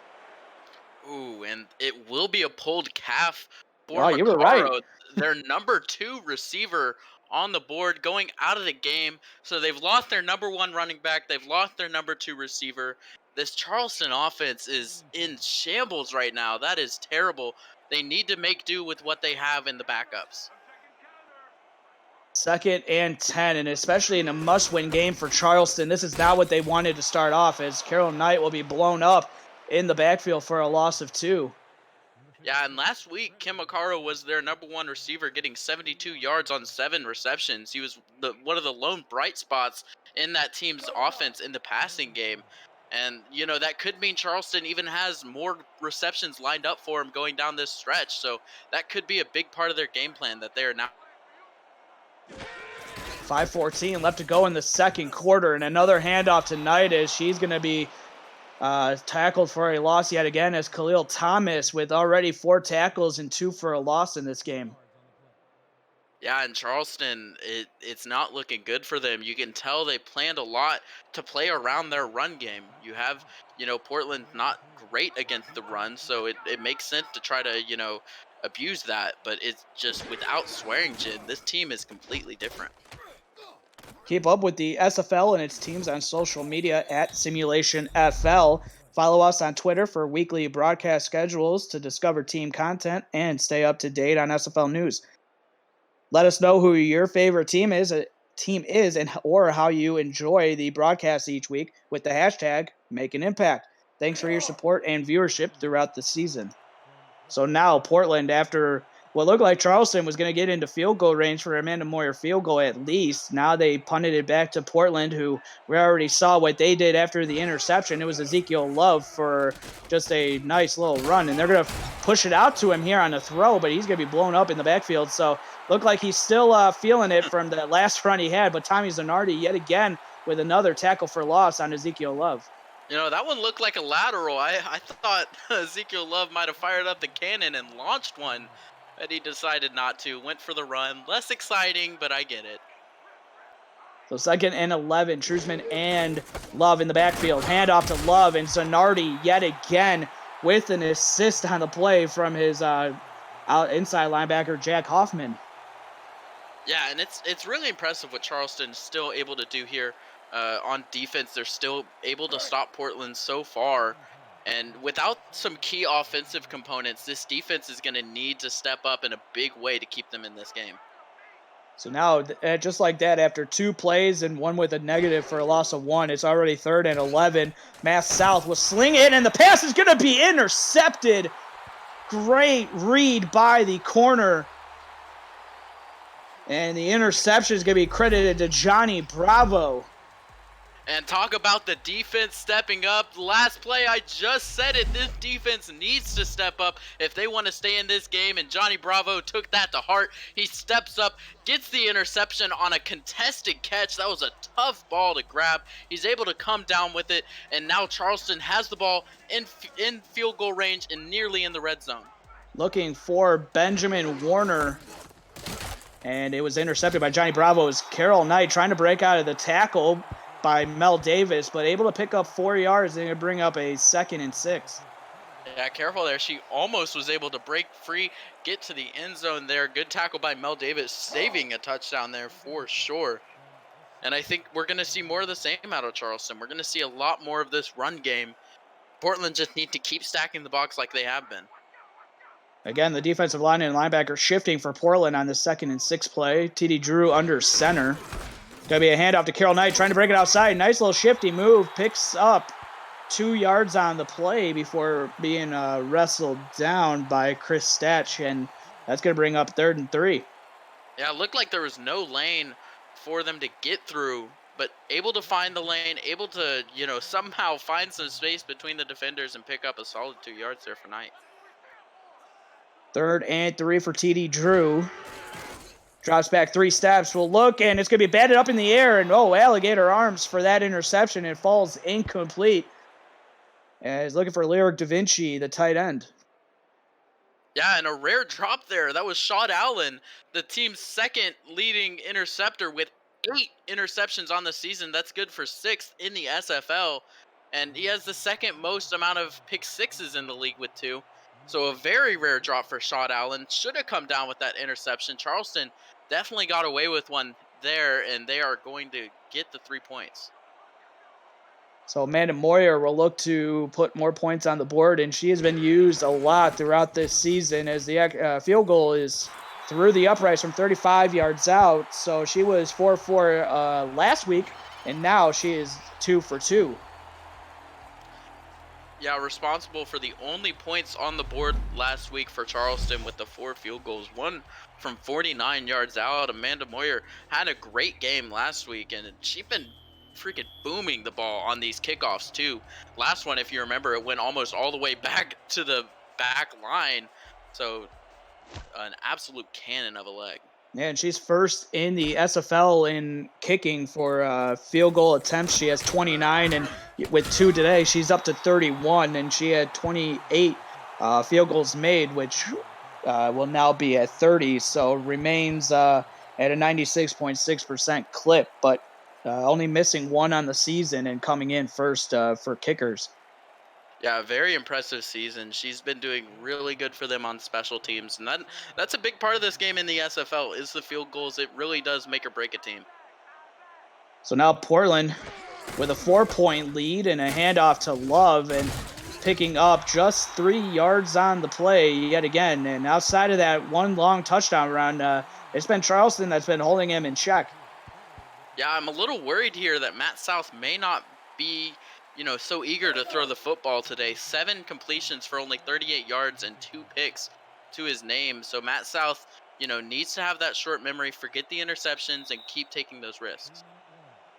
Ooh, and it will be a pulled calf for Oh, you were right. Their number 2 receiver on the board going out of the game. So they've lost their number 1 running back. They've lost their number 2 receiver. This Charleston offense is in shambles right now. That is terrible. They need to make do with what they have in the backups. 2nd and 10, and especially in a must-win game for Charleston, this is not what they wanted to start off, as Carol Knight will be blown up in the backfield for a loss of 2. Yeah, and last week, Kim Makaro was their number 1 receiver, getting 72 yards on 7 receptions. He was one of the lone bright spots in that team's offense in the passing game. And, you know, that could mean Charleston even has more receptions lined up for him going down this stretch. So that could be a big part of their game plan that they are now. 5:14 left to go in the 2nd quarter, and another handoff to Knight as she's going to be tackled for a loss yet again, as Khalil Thomas with already 4 tackles and 2 for a loss in this game. Yeah, in Charleston, it's not looking good for them. You can tell they planned a lot to play around their run game. You have, Portland not great against the run, so it makes sense to try to, abuse that. But it's just without Swearingen, this team is completely different. Keep up with the SFL and its teams on social media at Simulationfl. Follow us on Twitter for weekly broadcast schedules to discover team content and stay up to date on SFL news. Let us know who your favorite team is and or how you enjoy the broadcast each week with the hashtag Make an Impact. Thanks for your support and viewership throughout the season. So now Portland, after what looked like Charleston was going to get into field goal range for Amanda Moyer field goal at least, now they punted it back to Portland, who we already saw what they did after the interception. It was Ezekiel Love for just a nice little run, and they're going to push it out to him here on the throw, but he's going to be blown up in the backfield. So looked like he's still feeling it from the last run he had, but Tommy Zanardi yet again with another tackle for loss on Ezekiel Love. That one looked like a lateral. I thought Ezekiel Love might have fired up the cannon and launched one, but he decided not to. Went for the run. Less exciting, but I get it. So 2nd and 11, Trusman and Love in the backfield. Handoff to Love, and Zanardi yet again with an assist on the play from his inside linebacker, Jack Hoffman. Yeah, and it's really impressive what Charleston's still able to do here on defense. They're still able to stop Portland so far. And without some key offensive components, this defense is going to need to step up in a big way to keep them in this game. So now, just like that, after 2 plays and one with a negative for a loss of 1, it's already 3rd and 11. Mass South will sling it, and the pass is going to be intercepted. Great read by the corner. And the interception is going to be credited to Johnny Bravo. And talk about the defense stepping up. Last play, I just said it. This defense needs to step up if they want to stay in this game. And Johnny Bravo took that to heart. He steps up, gets the interception on a contested catch. That was a tough ball to grab. He's able to come down with it. And now Charleston has the ball in field goal range and nearly in the red zone. Looking for Benjamin Warner. And it was intercepted by Johnny Bravo. It was Carol Knight trying to break out of the tackle. by Mel Davis, but able to pick up 4 yards and bring up a 2nd and 6. Yeah, careful there. She almost was able to break free, get to the end zone there. Good tackle by Mel Davis, saving a touchdown there for sure. And I think we're going to see more of the same out of Charleston. We're going to see a lot more of this run game. Portland just need to keep stacking the box like they have been. Again, the defensive line and linebacker shifting for Portland on the 2nd and 6 play. TD Drew under center. Going to be a handoff to Carroll Knight, trying to break it outside. Nice little shifty move. Picks up 2 yards on the play before being wrestled down by Chris Statch, and that's going to bring up 3rd and 3. Yeah, it looked like there was no lane for them to get through, but able to find the lane, able to, somehow find some space between the defenders and pick up a solid 2 yards there for Knight. 3rd and 3 for TD Drew. Drops back 3 steps. We'll look, and it's going to be batted up in the air, and alligator arms for that interception. It falls incomplete. And he's looking for Lyric Da Vinci, the tight end. Yeah, and a rare drop there. That was Shad Allen, the team's 2nd leading interceptor with 8 interceptions on the season. That's good for 6th in the SFL. And he has the 2nd most amount of pick 6s in the league with 2. So a very rare drop for Shad Allen. Should have come down with that interception. Charleston definitely got away with one there, and they are going to get the 3 points. So Amanda Moyer will look to put more points on the board, and she has been used a lot throughout this season as the field goal is through the uprights from 35 yards out. So she was 4-4 last week, and now she is 2 for 2. Yeah, responsible for the only points on the board last week for Charleston with the 4 field goals, one from 49 yards out. Amanda Moyer had a great game last week, and she's been freaking booming the ball on these kickoffs too. Last one, if you remember, it went almost all the way back to the back line. So an absolute cannon of a leg. Yeah, and she's first in the SFL in kicking for field goal attempts. She has 29, and with 2 today, she's up to 31, and she had 28 field goals made, which will now be at 30, so remains at a 96.6% clip, but only missing 1 on the season and coming in first for kickers. Yeah, very impressive season. She's been doing really good for them on special teams, and that's a big part of this game in the SFL is the field goals. It really does make or break a team. So now Portland with a 4-point lead and a handoff to Love, and picking up just 3 yards on the play yet again. And outside of that one long touchdown run, it's been Charleston that's been holding him in check. Yeah, I'm a little worried here that Matt South may not be so eager to throw the football today. 7 completions for only 38 yards and 2 picks to his name. So Matt South, needs to have that short memory, forget the interceptions, and keep taking those risks.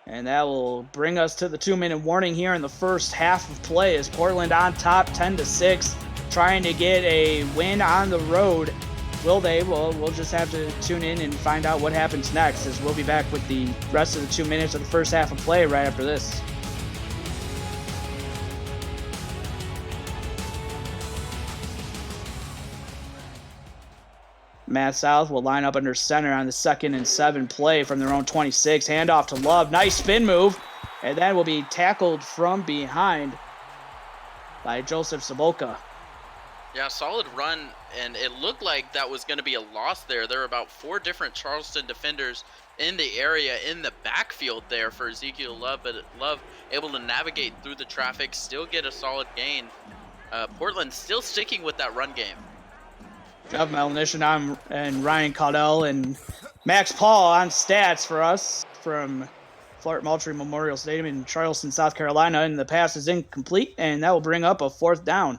And that will bring us to the 2-minute warning here in the first half of play as Portland on top 10-6, trying to get a win on the road. Will they? Well, we'll just have to tune in and find out what happens next, as we'll be back with the rest of the 2 minutes of the first half of play right after this. Matt South will line up under center on the 2nd and 7 play from their own 26. Handoff to Love. Nice spin move. And then will be tackled from behind by Joseph Saboka. Yeah, solid run, and it looked like that was going to be a loss there. There were about 4 different Charleston defenders in the area in the backfield there for Ezekiel Love, but Love able to navigate through the traffic, still get a solid gain. Portland still sticking with that run game. Jeff Melnition and Ryan Caudell and Max Paul on stats for us from Flart Moultrie Memorial Stadium in Charleston, South Carolina, and the pass is incomplete, and that will bring up a 4th down.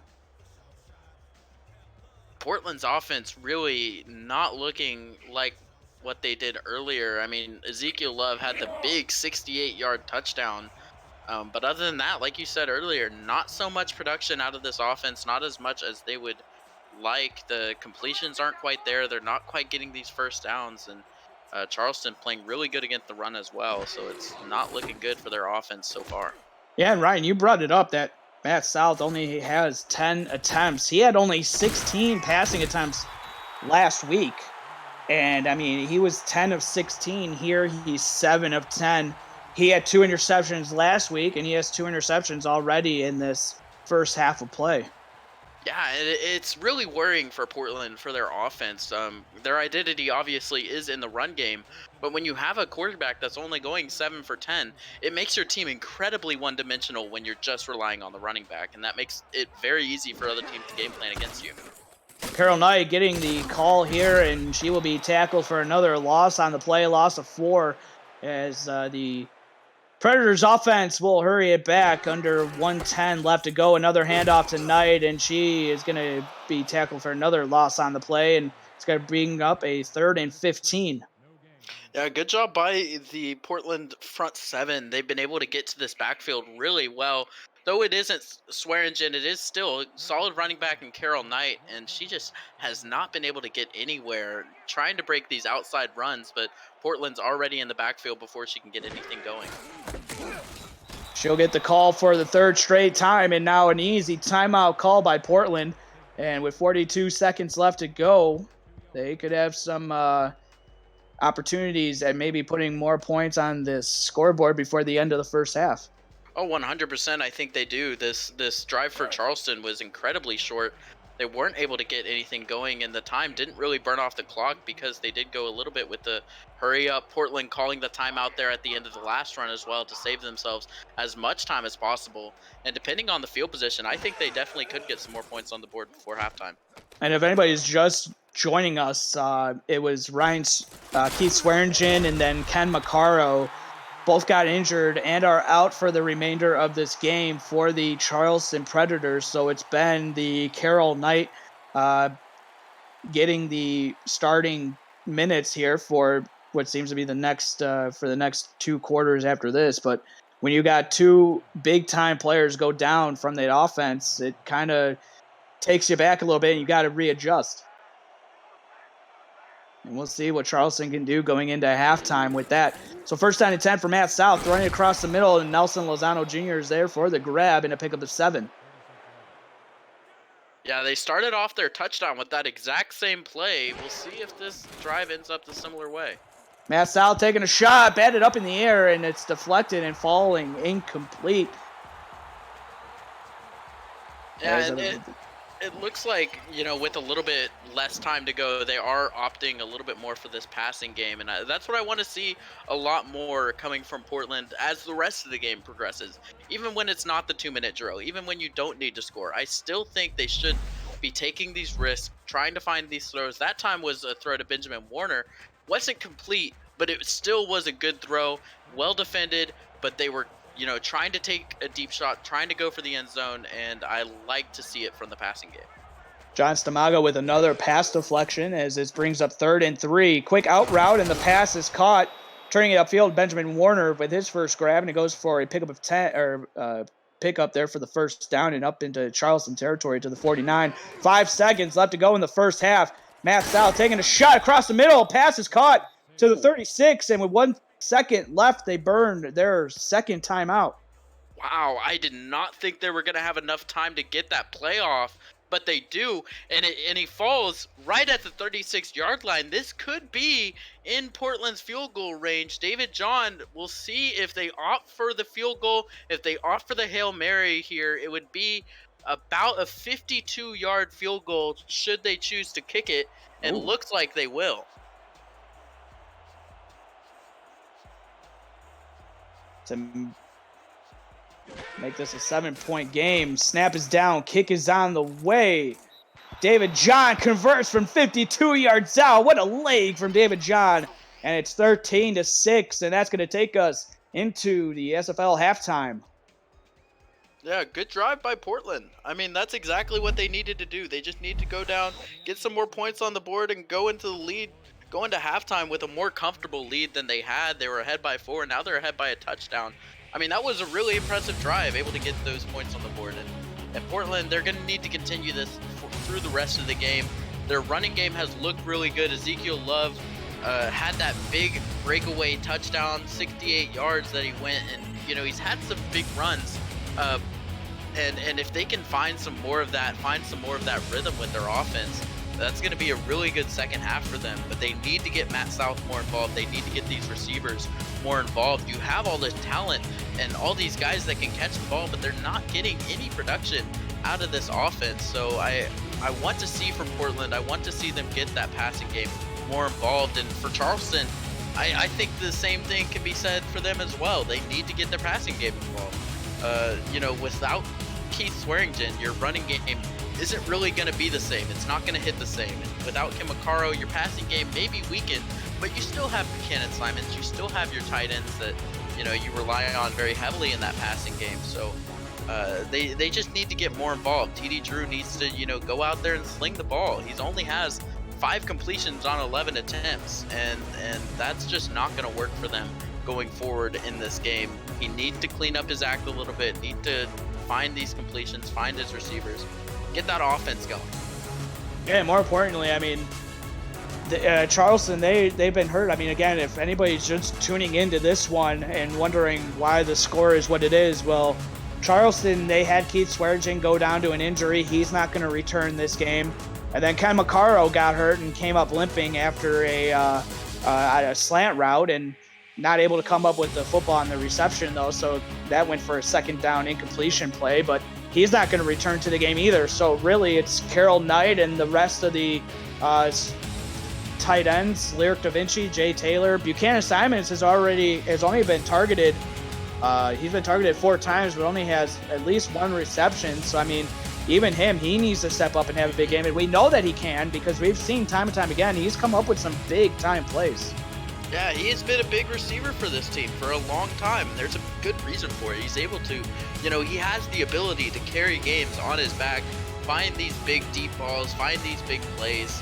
Portland's offense really not looking like what they did earlier. I mean, Ezekiel Love had the big 68-yard touchdown. But other than that, like you said earlier, not so much production out of this offense, not as much as they would like. The completions aren't quite there. They're not quite getting these first downs. And Charleston playing really good against the run as well. So it's not looking good for their offense so far. Yeah, and Ryan, you brought it up that Matt South only has 10 attempts. He had only 16 passing attempts last week. And, I mean, he was 10 of 16 here. He's 7 of 10 he had 2 interceptions last week, and he has 2 interceptions already in this first half of play. Yeah, it's really worrying for Portland for their offense. Their identity obviously is in the run game, but when you have a quarterback that's only going 7 for 10, it makes your team incredibly one-dimensional when you're just relying on the running back, and that makes it very easy for other teams to game plan against you. Carol Knight getting the call here, and she will be tackled for another loss on the play, loss of 4, as the Predators offense will hurry it back. Under 1:10 left to go. Another handoff to Knight, and she is going to be tackled for another loss on the play, and it's going to bring up a 3rd and 15. Yeah, good job by the Portland front 7. They've been able to get to this backfield really well. Though it isn't Swearingen, it is still a solid running back in Carol Knight, and she just has not been able to get anywhere trying to break these outside runs, but Portland's already in the backfield before she can get anything going. She'll get the call for the 3rd straight time, and now an easy timeout call by Portland. And with 42 seconds left to go, they could have some opportunities at maybe putting more points on this scoreboard before the end of the first half. Oh, 100%. I think they do. This drive for Charleston was incredibly short. They weren't able to get anything going, and the time didn't really burn off the clock because they did go a little bit with the hurry up. Portland calling the timeout there at the end of the last run as well to save themselves as much time as possible. And depending on the field position, I think they definitely could get some more points on the board before halftime. And if anybody's just joining us, it was Keith Swearingen and then Ken Maccaro. Both got injured and are out for the remainder of this game for the Charleston Predators. So it's been the Carol Knight getting the starting minutes here for what seems to be the next 2 quarters after this. But when you got 2 big-time players go down from that offense, it kind of takes you back a little bit, and you got to readjust. And we'll see what Charleston can do going into halftime with that. So 1st down and 10 for Matt South, throwing it across the middle, and Nelson Lozano Jr. is there for the grab and a pickup of 7. Yeah, they started off their touchdown with that exact same play. We'll see if this drive ends up the similar way. Matt South taking a shot, batted up in the air, and it's deflected and falling incomplete. Yeah, and it looks like, with a little bit less time to go, they are opting a little bit more for this passing game. And that's what I want to see a lot more coming from Portland as the rest of the game progresses. Even when it's not the 2-minute drill, even when you don't need to score, I still think they should be taking these risks, trying to find these throws. That time was a throw to Benjamin Warner. Wasn't complete, but it still was a good throw, well defended, but they were trying to take a deep shot, trying to go for the end zone, and I like to see it from the passing game. John Stamago with another pass deflection as this brings up 3rd and 3. Quick out route, and the pass is caught. Turning it upfield, Benjamin Warner with his first grab, and it goes for a pickup of 10, or pickup there for the 1st down and up into Charleston territory to the 49. 5 seconds left to go in the first half. Matt South taking a shot across the middle. Pass is caught to the 36, and with 1 second left, they burned their 2nd timeout. Wow, I did not think they were going to have enough time to get that play off, but they do, and he falls right at the 36-yard line. This could be in Portland's field goal range. David John, we'll see if they opt for the field goal. If they opt for the Hail Mary here, it would be about a 52-yard field goal should they choose to kick it, and looks like they will. To make this a 7-point game. Snap is down. Kick is on the way. David John converts from 52 yards out. What a leg from David John. And it's 13-6, and that's going to take us into the SFL halftime. Yeah, good drive by Portland. I mean, that's exactly what they needed to do. They just need to go down, get some more points on the board, and go into the lead. Go into halftime with a more comfortable lead than they had. They were ahead by 4, now they're ahead by a touchdown. I mean, that was a really impressive drive, able to get those points on the board. And Portland, they're going to need to continue this through the rest of the game. Their running game has looked really good. Ezekiel Love had that big breakaway touchdown, 68 yards that he went, and he's had some big runs. And if they can find some more of that rhythm with their offense, That's going to be a really good second half for them, but they need to get Matt South more involved. They need to get these receivers more involved. You have all this talent and all these guys that can catch the ball, but they're not getting any production out of this offense. So I want to see from Portland, I want to see them get that passing game more involved. And for Charleston, I think the same thing can be said for them as well. They need to get their passing game involved. You know, without Keith Swearingen, your running game isn't really going to be the same. It's not going to hit the same. And without Kim Macaro, your passing game may be weakened, but you still have Buchanan Simons. You still have your tight ends that, you know, you rely on very heavily in that passing game. So they just need to get more involved. TD Drew needs to, you know, go out there and sling the ball. He only has 5 completions on 11 attempts, and that's just not going to work for them going forward in this game. He needs to clean up his act a little bit, need to find these completions, find his receivers, get that offense going. Yeah, more importantly, I mean, Charleston, they've been hurt. I mean, again, if anybody's just tuning into this one and wondering why the score is what it is, well, Charleston, they had Keith Swearingen go down to an injury. He's not going to return this game. And then Ken Macaro got hurt and came up limping after a slant route and not able to come up with the football on the reception, though. So that went for a second down incompletion play, but he's not going to return to the game either. So really it's Carroll Knight and the rest of the tight ends, Lyric Da Vinci, Jay Taylor. Buchanan Simons has only been targeted. He's been targeted 4 times, but only has at least 1 reception. So, I mean, even him, he needs to step up and have a big game. And we know that he can because we've seen time and time again, he's come up with some big-time plays. Yeah, he has been a big receiver for this team for a long time. There's a good reason for it. He's able to, you know, he has the ability to carry games on his back, find these big deep balls, find these big plays.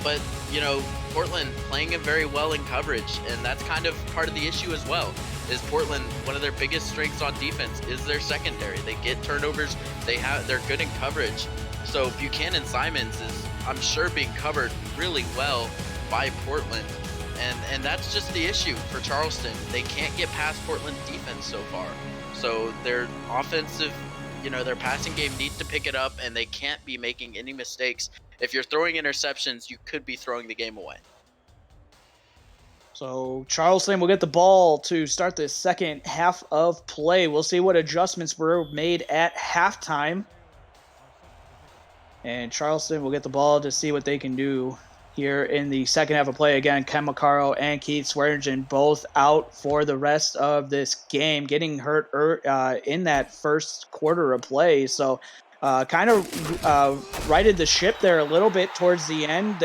But, you know, Portland playing him very well in coverage, and that's kind of part of the issue as well. Is Portland, one of their biggest strengths on defense is their secondary. They get turnovers, they're good in coverage. So Buchanan Simons is, I'm sure, being covered really well by Portland. And that's just the issue for Charleston. They can't get past Portland's defense so far. So their offensive, you know, their passing game needs to pick it up, and they can't be making any mistakes. If you're throwing interceptions, you could be throwing the game away. So Charleston will get the ball to start the second half of play. We'll see what adjustments were made at halftime. And Charleston will get the ball to see what they can do here in the second half of play. Again, Ken Macaro and Keith Swearingen both out for the rest of this game, getting hurt in that first quarter of play. So kind of righted the ship there a little bit towards the end.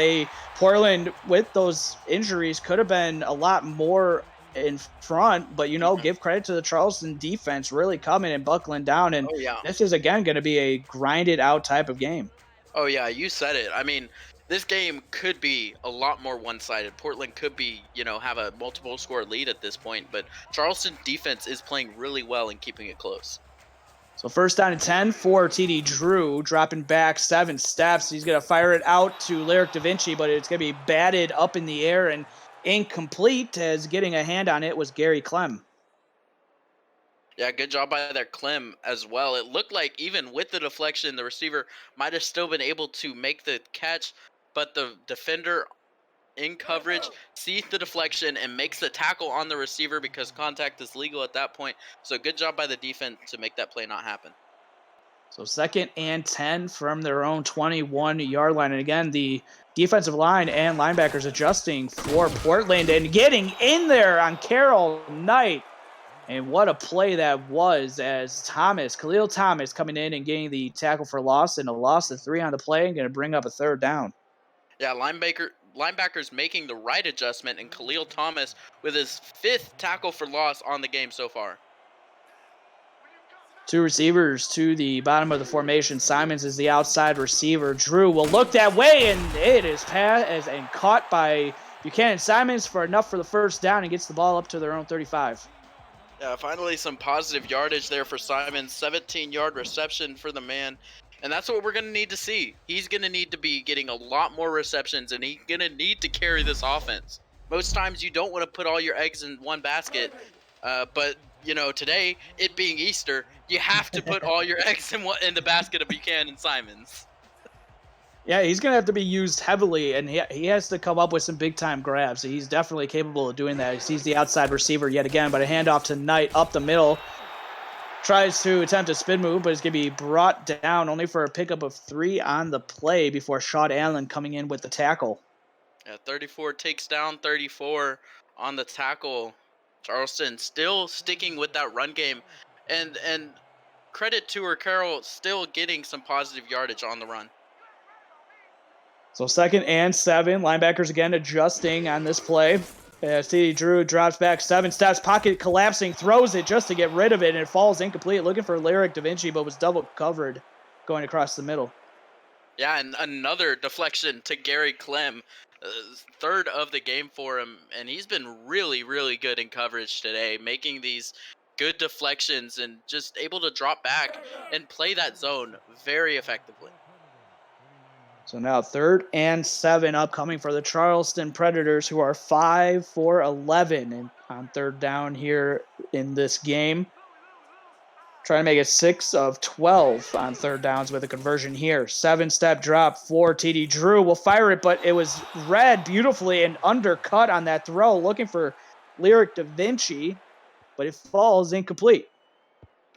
Portland, with those injuries, could have been a lot more in front, but, you know, give credit to the Charleston defense really coming and buckling down. And This is, again, going to be a grinded out type of game. Oh, yeah, you said it. I mean, this game could be a lot more one-sided. Portland could be, you know, have a multiple score lead at this point, but Charleston defense is playing really well and keeping it close. So first down and 10 for TD Drew, dropping back 7 steps. He's going to fire it out to Lyric Da Vinci, but it's going to be batted up in the air and incomplete, as getting a hand on it was Gary Clem. Yeah, good job by their Clem as well. It looked like even with the deflection, the receiver might have still been able to make the catch, but the defender in coverage sees the deflection and makes the tackle on the receiver because contact is legal at that point. So good job by the defense to make that play not happen. So second and 10 from their own 21-yard line. And again, the defensive line and linebackers adjusting for Portland and getting in there on Carroll Knight. And what a play that was, as Khalil Thomas coming in and getting the tackle for loss, and a loss of 3 on the play and going to bring up a third down. Yeah, linebackers making the right adjustment, and Khalil Thomas with his 5th tackle for loss on the game so far. 2 receivers to the bottom of the formation. Simons is the outside receiver. Drew will look that way, and it is passed and caught by Buchanan Simons for enough for the first down, and gets the ball up to their own 35. Yeah, finally some positive yardage there for Simons. 17-yard reception for the man. And that's what we're going to need to see. He's going to need to be getting a lot more receptions, and he's going to need to carry this offense. Most times you don't want to put all your eggs in one basket, but, you know, today, it being Easter, you have to put all your eggs in the basket of Buchanan Simons. Yeah, he's going to have to be used heavily, and he has to come up with some big-time grabs. He's definitely capable of doing that. He sees the outside receiver yet again, but a handoff to Knight up the middle. Tries to attempt a spin move, but it's going to be brought down only for a pickup of 3 on the play before Sean Allen coming in with the tackle. Yeah, 34 takes down 34 on the tackle. Charleston still sticking with that run game, and credit to her, Carroll, still getting some positive yardage on the run. So 2nd and 7. Linebackers again adjusting on this play. TD Drew drops back 7 steps, pocket collapsing, throws it just to get rid of it, and it falls incomplete. Looking for Lyric Da Vinci, but was double covered going across the middle. Yeah, and another deflection to Gary Clem, third of the game for him, and he's been really, really good in coverage today, making these good deflections and just able to drop back and play that zone very effectively. So now 3rd and 7 upcoming for the Charleston Predators, who are 5 for 11 on 3rd down here in this game. Trying to make it 6 of 12 on 3rd downs with a conversion here. 7-step drop for TD Drew. Will fire it, but it was read beautifully and undercut on that throw. Looking for Lyric Da Vinci, but it falls incomplete.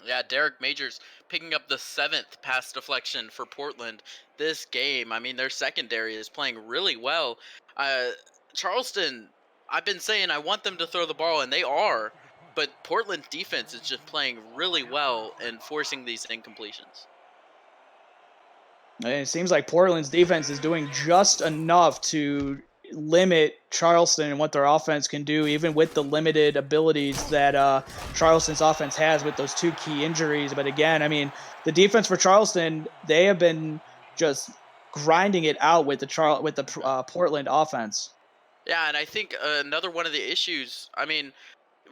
Yeah, Derek Majors picking up the 7th pass deflection for Portland this game. I mean, their secondary is playing really well. Charleston, I've been saying I want them to throw the ball, and they are, but Portland defense is just playing really well and forcing these incompletions. And it seems like Portland's defense is doing just enough to limit Charleston and what their offense can do, even with the limited abilities that Charleston's offense has with those 2 key injuries. But again, I mean, the defense for Charleston, they have been just grinding it out with the Portland offense. Yeah, and I think another one of the issues, I mean,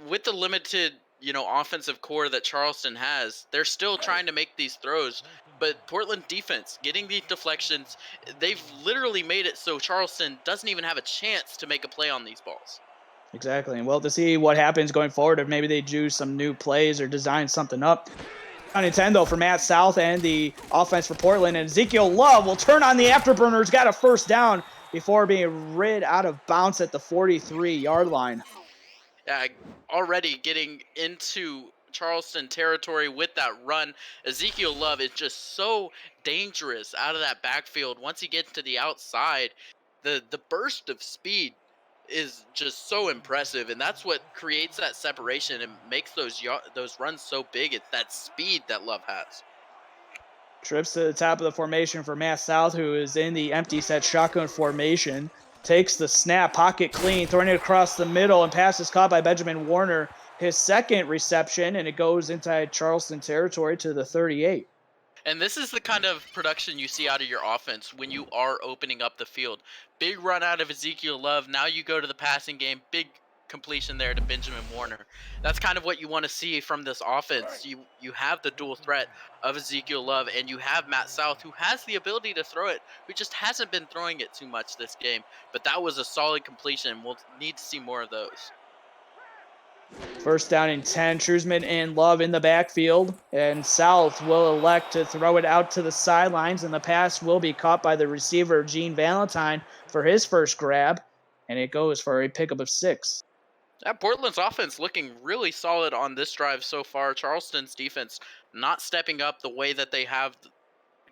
with the limited, offensive core that Charleston has, they're still trying to make these throws. But Portland defense getting these deflections, they've literally made it so Charleston doesn't even have a chance to make a play on these balls. Exactly. And well, to see what happens going forward, if maybe they do some new plays or design something up. On Nintendo for Matt South and the offense for Portland. And Ezekiel Love will turn on the afterburners, got a 1st down before being rid out of bounds at the 43-yard line. Yeah, already getting into Charleston territory with that run. Ezekiel Love is just so dangerous out of that backfield. Once he gets to the outside, the burst of speed is just so impressive, and that's what creates that separation and makes those runs so big. It's that speed that Love has. Trips to the top of the formation for Matt South, who is in the empty set shotgun formation. Takes the snap, pocket clean, throwing it across the middle, and pass is caught by Benjamin Warner. His 2nd reception, and it goes inside Charleston territory to the 38. And this is the kind of production you see out of your offense when you are opening up the field. Big run out of Ezekiel Love. Now you go to the passing game. Big completion there to Benjamin Warner. That's kind of what you want to see from this offense. You have the dual threat of Ezekiel Love, and you have Matt South, who has the ability to throw it, who just hasn't been throwing it too much this game. But that was a solid completion. We'll need to see more of those. 1st down and 10. Truesman and Love in the backfield, and South will elect to throw it out to the sidelines, and the pass will be caught by the receiver, Gene Valentine, for his 1st grab, and it goes for a pickup of 6. Yeah, Portland's offense looking really solid on this drive so far. Charleston's defense not stepping up the way that they have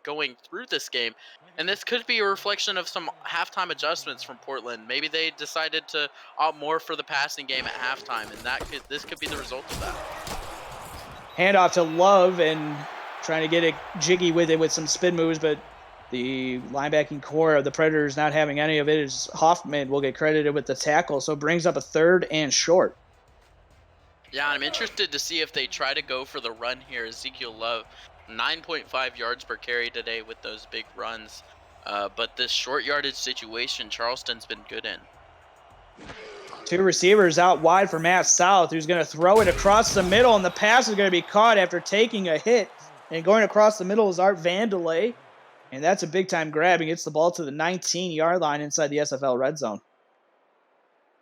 going through this game. And this could be a reflection of some halftime adjustments from Portland. Maybe they decided to opt more for the passing game at halftime, and this could be the result of that. Handoff to Love, and trying to get it jiggy with it with some spin moves, but the linebacking core of the Predators not having any of it. Is Hoffman will get credited with the tackle, so it brings up a 3rd and short. Yeah, I'm interested to see if they try to go for the run here. Ezekiel Love, 9.5 yards per carry today with those big runs. But this short yardage situation, Charleston's been good in. 2 receivers out wide for Matt South, who's going to throw it across the middle, and the pass is going to be caught after taking a hit. And going across the middle is Art Vandelay, and that's a big-time grab. He gets the ball to the 19-yard line inside the SFL red zone.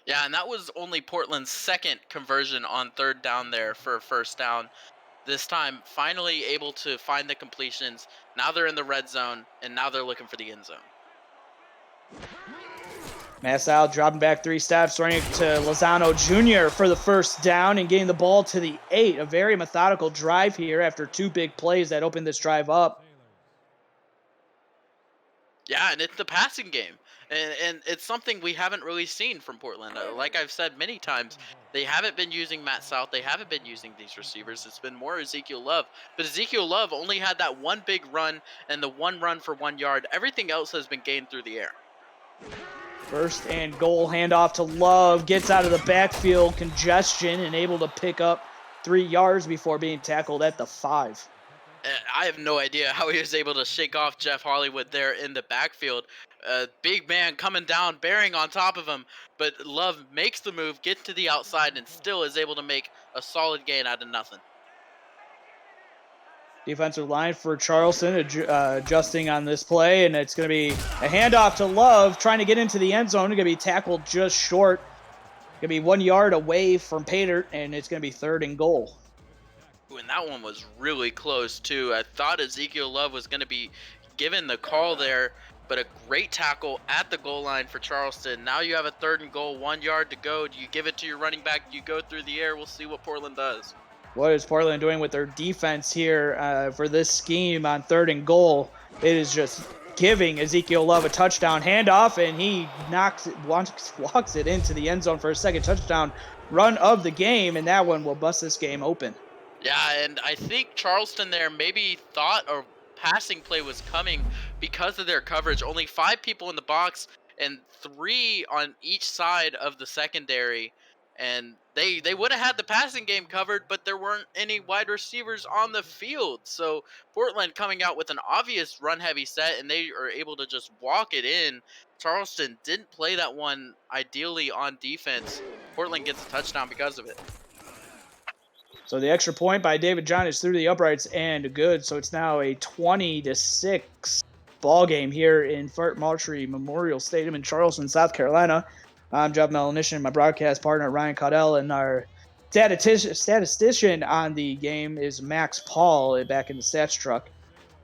Yeah, and that was only Portland's 2nd conversion on 3rd down there for a 1st down. This time, finally able to find the completions. Now they're in the red zone, and now they're looking for the end zone. Massal dropping back 3 steps, running to Lozano Jr. for the first down and getting the ball to the 8. A very methodical drive here after 2 big plays that opened this drive up. Yeah, and it's the passing game. And it's something we haven't really seen from Portland. Like I've said many times, they haven't been using Matt South. They haven't been using these receivers. It's been more Ezekiel Love. But Ezekiel Love only had that one big run and the one run for 1 yard. Everything else has been gained through the air. First and goal, handoff to Love, gets out of the backfield congestion and able to pick up 3 yards before being tackled at the 5. I have no idea how he was able to shake off Jeff Hollywood there in the backfield. Big man coming down, bearing on top of him, but Love makes the move, gets to the outside, and still is able to make a solid gain out of nothing. Defensive line for Charleston adjusting on this play, and it's going to be a handoff to Love, trying to get into the end zone. Going to be tackled just short. Going to be 1 yard away from Pater, and it's going to be 3rd and goal. And that one was really close, too. I thought Ezekiel Love was going to be given the call there, but a great tackle at the goal line for Charleston. Now you have a 3rd and goal, 1 yard to go. Do you give it to your running back? Do you go through the air? We'll see what Portland does. What is Portland doing with their defense here for this scheme on 3rd and goal? It is just giving Ezekiel Love a touchdown handoff, and he walks it into the end zone for a second touchdown run of the game, and that one will bust this game open. Yeah, and I think Charleston there maybe thought a passing play was coming because of their coverage. Only 5 people in the box and 3 on each side of the secondary. And they would have had the passing game covered, but there weren't any wide receivers on the field. So Portland coming out with an obvious run-heavy set, and they are able to just walk it in. Charleston didn't play that one ideally on defense. Portland gets a touchdown because of it. So the extra point by David John is through the uprights and good. So it's now a 20-6 ball game here in Fort Moultrie Memorial Stadium in Charleston, South Carolina. I'm Jeff Melanishin, my broadcast partner Ryan Caudell, and our statistician on the game is Max Paul back in the stats truck.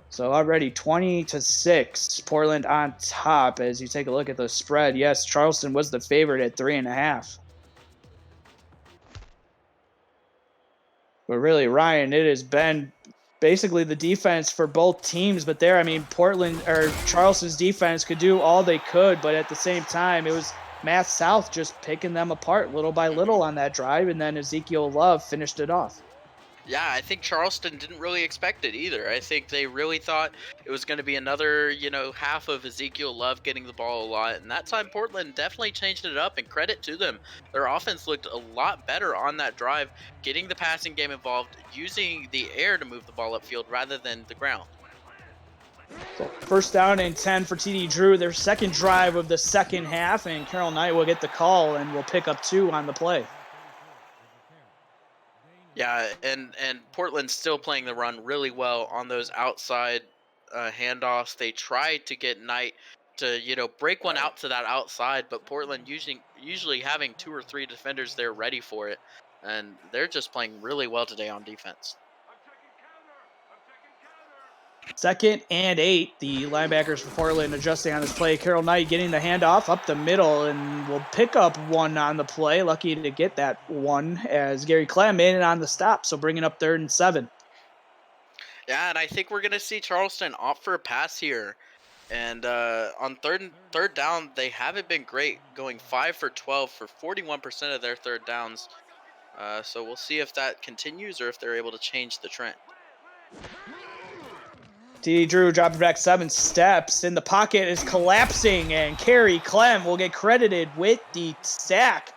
So already 20-6, Portland on top. As you take a look at the spread, yes, Charleston was the favorite at 3.5. But really, Ryan, it has been basically the defense for both teams. But there, I mean, Charleston's defense could do all they could, but at the same time, it was Matt South just picking them apart little by little on that drive, and then Ezekiel Love finished it off. Yeah, I think Charleston didn't really expect it either. I think they really thought it was going to be another, half of Ezekiel Love getting the ball a lot. And that time, Portland definitely changed it up, and credit to them. Their offense looked a lot better on that drive, getting the passing game involved, using the air to move the ball upfield rather than the ground. So first down and 10 for TD Drew, their second drive of the second half, and Carroll Knight will get the call and will pick up 2 on the play. Yeah, and Portland's still playing the run really well on those outside handoffs. They tried to get Knight to break one out to that outside, but Portland usually having 2 or 3 defenders there ready for it, and they're just playing really well today on defense. 2nd and 8, the linebackers for Portland adjusting on this play. Carroll Knight getting the handoff up the middle and will pick up 1 on the play. Lucky to get that 1 as Gary Clem made it on the stop, so bringing up 3rd and 7. Yeah, and I think we're going to see Charleston opt for a pass here. And on third down, they haven't been great, going 5 for 12 for 41% of their third downs. So we'll see if that continues or if they're able to change the trend. TD Drew dropping back 7 steps. In the pocket is collapsing, and Kerry Clem will get credited with the sack.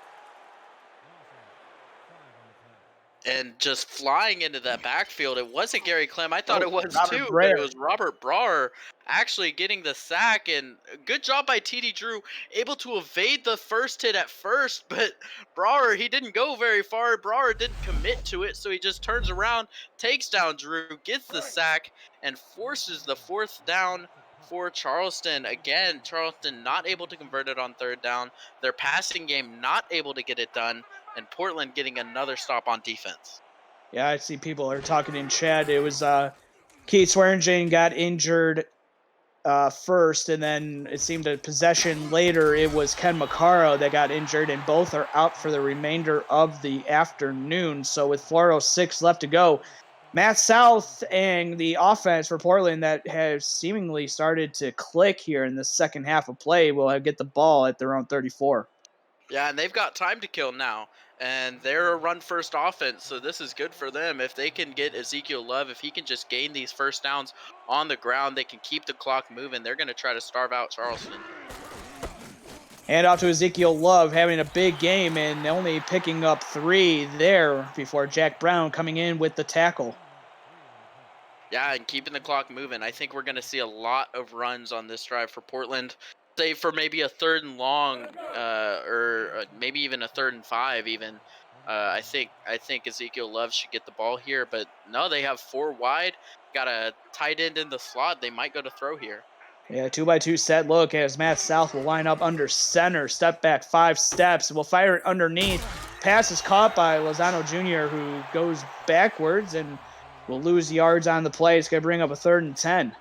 And just flying into that backfield, it wasn't Gary Clem. I thought it was too, Brer. but it was Robert Brar actually getting the sack. And good job by TD Drew, able to evade the first hit at first, but Brar, he didn't go very far. Brar didn't commit to it, so he just turns around, takes down Drew, gets the sack, and forces the 4th down for Charleston. Again, Charleston not able to convert it on 3rd down. Their passing game not able to get it done. And Portland getting another stop on defense. Yeah, I see people are talking in chat. It was Keith Swearingen got injured first, and then it seemed a possession later. It was Ken Macaro that got injured, and both are out for the remainder of the afternoon. So with 4:06 left to go, Matt South and the offense for Portland that has seemingly started to click here in the second half of play will get the ball at their own 34. Yeah, and they've got time to kill now, and they're a run-first offense, so this is good for them. If they can get Ezekiel Love, if he can just gain these first downs on the ground, they can keep the clock moving. They're going to try to starve out Charleston. Hand off to Ezekiel Love, having a big game and only picking up 3 there before Jack Brown coming in with the tackle. Yeah, and keeping the clock moving. I think we're going to see a lot of runs on this drive for Portland. Say for maybe a 3rd and long, or maybe even a 3rd and 5. Even I think Ezekiel Love should get the ball here, but no, they have 4 wide. Got a tight end in the slot. They might go to throw here. Yeah, 2x2 set look as Matt South will line up under center, step back 5 steps, will fire it underneath. Pass is caught by Lozano Jr., who goes backwards and will lose yards on the play. It's going to bring up a 3rd and 10.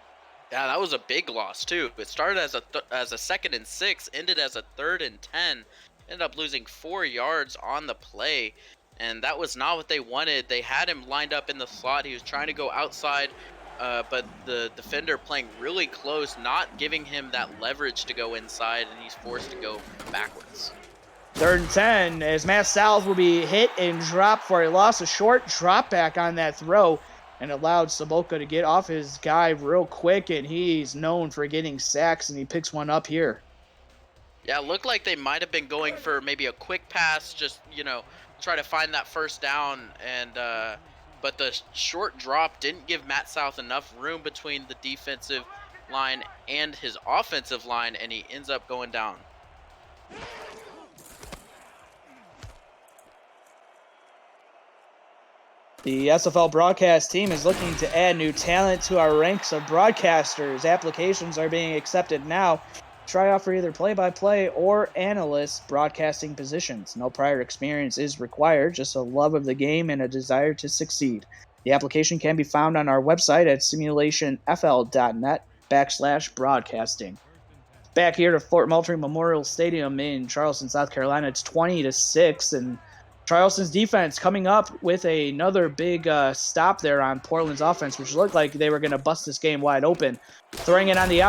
Yeah, that was a big loss too. It started as a 2nd and 6, ended as a 3rd and 10. Ended up losing 4 yards on the play, and that was not what they wanted. They had him lined up in the slot. He was trying to go outside, but the defender playing really close, not giving him that leverage to go inside, and he's forced to go backwards. 3rd and 10 as Matt South will be hit and dropped for a loss. A short drop back on that throw and allowed Saboka to get off his guy real quick, and he's known for getting sacks, and he picks one up here. Yeah, it looked like they might have been going for maybe a quick pass, just, try to find that first down, and but the short drop didn't give Matt South enough room between the defensive line and his offensive line, and he ends up going down. The SFL broadcast team is looking to add new talent to our ranks of broadcasters. Applications are being accepted now. Try out for either play-by-play or analyst broadcasting positions. No prior experience is required, just a love of the game and a desire to succeed. The application can be found on our website at simulationfl.net/broadcasting. Back here to Fort Moultrie Memorial Stadium in Charleston, South Carolina, it's 20-6, and Charleston's defense coming up with another big stop there on Portland's offense, which looked like they were going to bust this game wide open. Throwing it on the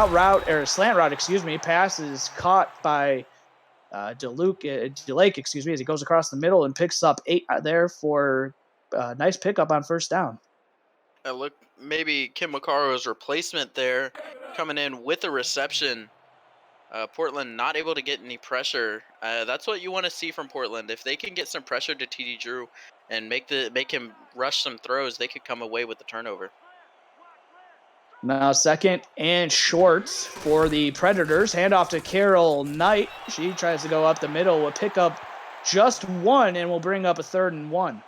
slant route, pass is caught by DeLake, as he goes across the middle and picks up 8 there for a nice pickup on first down. Look, maybe Kim Macaro's replacement there coming in with a reception. Portland not able to get any pressure. That's what you want to see from Portland. If they can get some pressure to TD Drew and make him rush some throws, they could come away with the turnover. Now 2nd and short for the Predators. Handoff to Carol Knight. She tries to go up the middle. Will pick up just 1 and will bring up a 3rd and 1.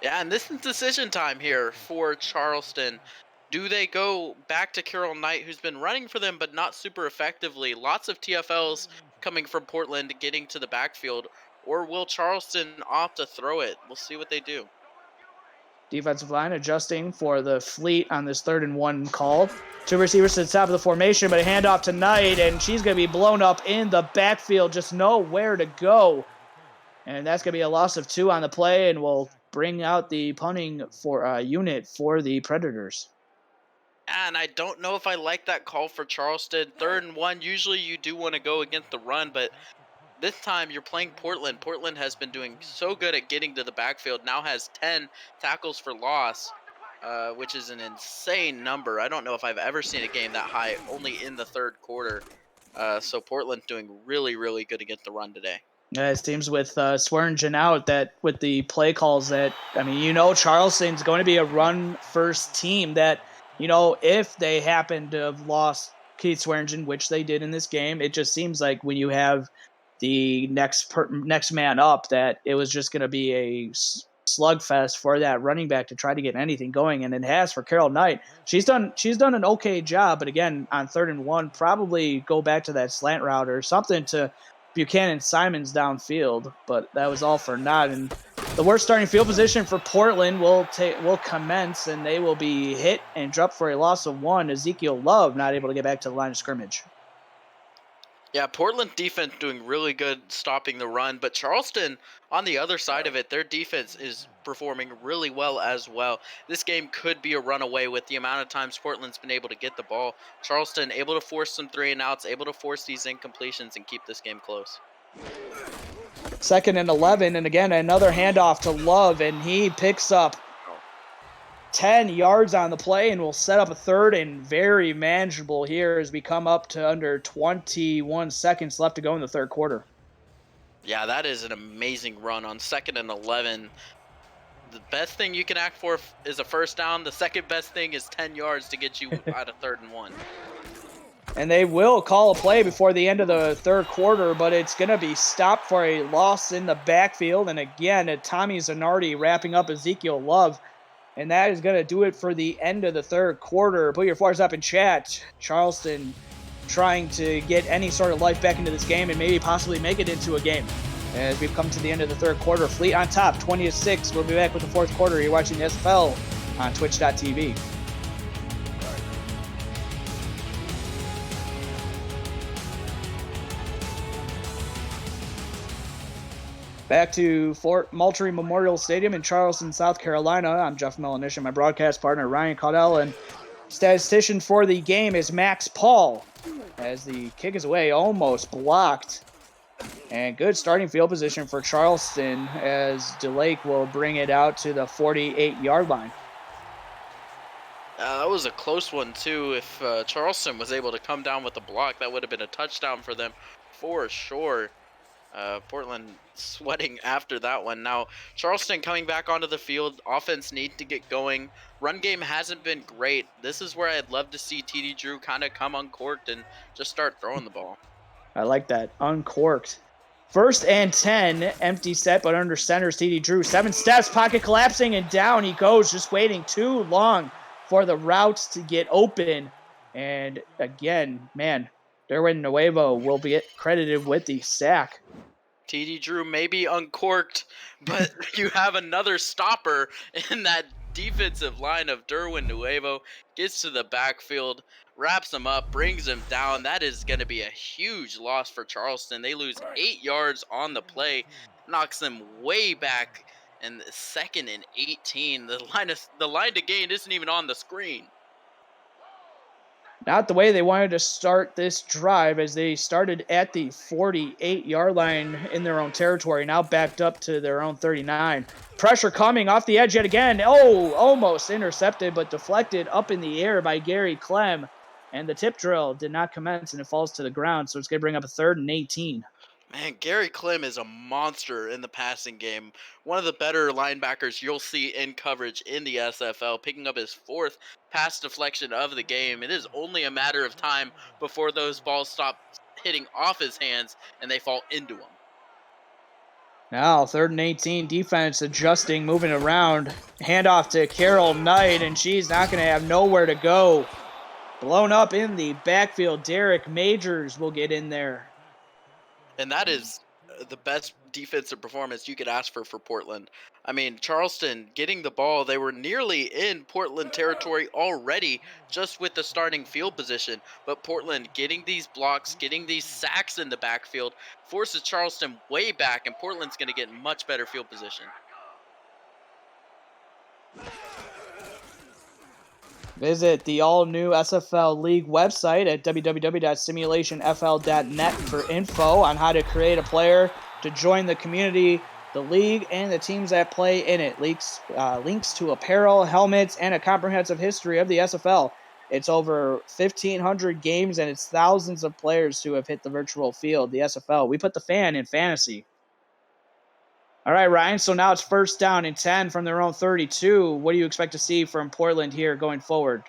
Yeah, and this is decision time here for Charleston. Do they go back to Carol Knight, who's been running for them but not super effectively? Lots of TFLs coming from Portland getting to the backfield. Or will Charleston opt to throw it? We'll see what they do. Defensive line adjusting for the fleet on this 3rd and 1 call. 2 receivers to the top of the formation, but a handoff to Knight, and she's going to be blown up in the backfield. Just nowhere to go. And that's going to be a loss of 2 on the play, and will bring out the punting for unit for the Predators. And I don't know if I like that call for Charleston. 3rd and 1, usually you do want to go against the run, but this time you're playing Portland. Portland has been doing so good at getting to the backfield. Now has 10 tackles for loss, which is an insane number. I don't know if I've ever seen a game that high, only in the 3rd quarter. So Portland doing really, really good against the run today. It seems with Swearingen out that with the play calls that, Charleston's going to be a run-first team that, if they happen to have lost Keith Swearingen, which they did in this game, it just seems like when you have the next man up that it was just going to be a slugfest for that running back to try to get anything going, and it has for Carol Knight. She's done an okay job, but again, on 3rd and 1, probably go back to that slant route or something to Buchanan Simons downfield, but that was all for naught. And The worst starting field position for Portland will commence, and they will be hit and drop for a loss of 1. Ezekiel Love not able to get back to the line of scrimmage. Yeah, Portland defense doing really good stopping the run, but Charleston, on the other side of it, their defense is performing really well as well. This game could be a runaway with the amount of times Portland's been able to get the ball. Charleston able to force some 3-and-outs, able to force these incompletions and keep this game close. 2nd and 11, and again, another handoff to Love, and he picks up 10 yards on the play and will set up a 3rd and very manageable here as we come up to under 21 seconds left to go in the 3rd quarter. Yeah, that is an amazing run on 2nd and 11. The best thing you can act for is a 1st down. The second best thing is 10 yards to get you out of 3rd and 1. And they will call a play before the end of the 3rd quarter, but it's going to be stopped for a loss in the backfield. And again, Tommy Zanardi wrapping up Ezekiel Love. And that is going to do it for the end of the 3rd quarter. Put your fours up in chat. Charleston trying to get any sort of life back into this game and maybe possibly make it into a game. As we've come to the end of the 3rd quarter, Fleet on top, 20-6. We'll be back with the 4th quarter. You're watching the SFL on twitch.tv. Back to Fort Moultrie Memorial Stadium in Charleston, South Carolina. I'm Jeff Melanish, my broadcast partner Ryan Caudell, and statistician for the game is Max Paul. As the kick is away, almost blocked. And good starting field position for Charleston as DeLake will bring it out to the 48-yard line. That was a close one, too. If Charleston was able to come down with the block, that would have been a touchdown for them for sure. Portland sweating after that one. Now, Charleston coming back onto the field. Offense needs to get going. Run game hasn't been great. This is where I'd love to see TD Drew kind of come uncorked and just start throwing the ball. I like that. Uncorked. 1st and 10. Empty set, but under center is TD Drew. 7 steps, pocket collapsing, and down he goes. Just waiting too long for the routes to get open. And again, man, Derwin Nuevo will be credited with the sack. TD Drew may be uncorked, but you have another stopper in that defensive line of Derwin Nuevo. Gets to the backfield, wraps him up, brings him down. That is going to be a huge loss for Charleston. They lose 8 yards on the play, knocks them way back. And 2nd and 18. The line to gain isn't even on the screen. Not the way they wanted to start this drive, as they started at the 48-yard line in their own territory, now backed up to their own 39. Pressure coming off the edge yet again. Oh, almost intercepted, but deflected up in the air by Gary Clem. And the tip drill did not commence, and it falls to the ground, so it's going to bring up a 3rd and 18. Man, Gary Clem is a monster in the passing game. One of the better linebackers you'll see in coverage in the SFL, picking up his 4th pass deflection of the game. It is only a matter of time before those balls stop hitting off his hands and they fall into him. Now, 3rd and 18, defense adjusting, moving around. Handoff to Carol Knight, and she's not going to have nowhere to go. Blown up in the backfield. Derek Majors will get in there. And that is the best defensive performance you could ask for Portland. I mean, Charleston getting the ball, they were nearly in Portland territory already just with the starting field position. But Portland getting these blocks, getting these sacks in the backfield, forces Charleston way back, and Portland's going to get much better field position. Visit the all-new SFL League website at www.simulationfl.net for info on how to create a player to join the community, the league, and the teams that play in it. Links to apparel, helmets, and a comprehensive history of the SFL. It's over 1,500 games, and it's thousands of players who have hit the virtual field, the SFL. We put the fan in fantasy. All right, Ryan, so now it's 1st down and 10 from their own 32. What do you expect to see from Portland here going forward?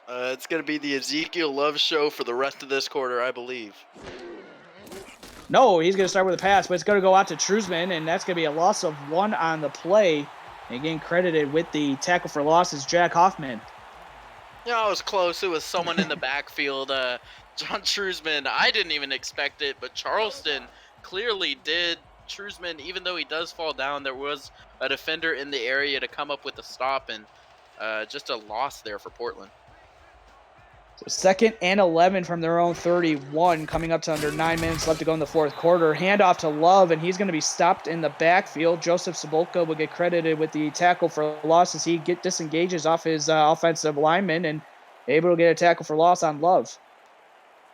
It's going to be the Ezekiel Love show for the rest of this quarter, I believe. No, he's going to start with a pass, but it's going to go out to Trusman, and that's going to be a loss of 1 on the play. And getting credited with the tackle for loss is Jack Hoffman. Yeah, it was close. It was someone in the backfield. John Trusman, I didn't even expect it, but Charleston clearly did. Trusman, even though he does fall down, there was a defender in the area to come up with a stop, and just a loss there for Portland. So 2nd and 11 from their own 31, coming up to under 9 minutes left to go in the fourth quarter. Handoff to Love, and he's going to be stopped in the backfield. Joseph Sabolka will get credited with the tackle for loss as he disengages off his offensive lineman and able to get a tackle for loss on Love.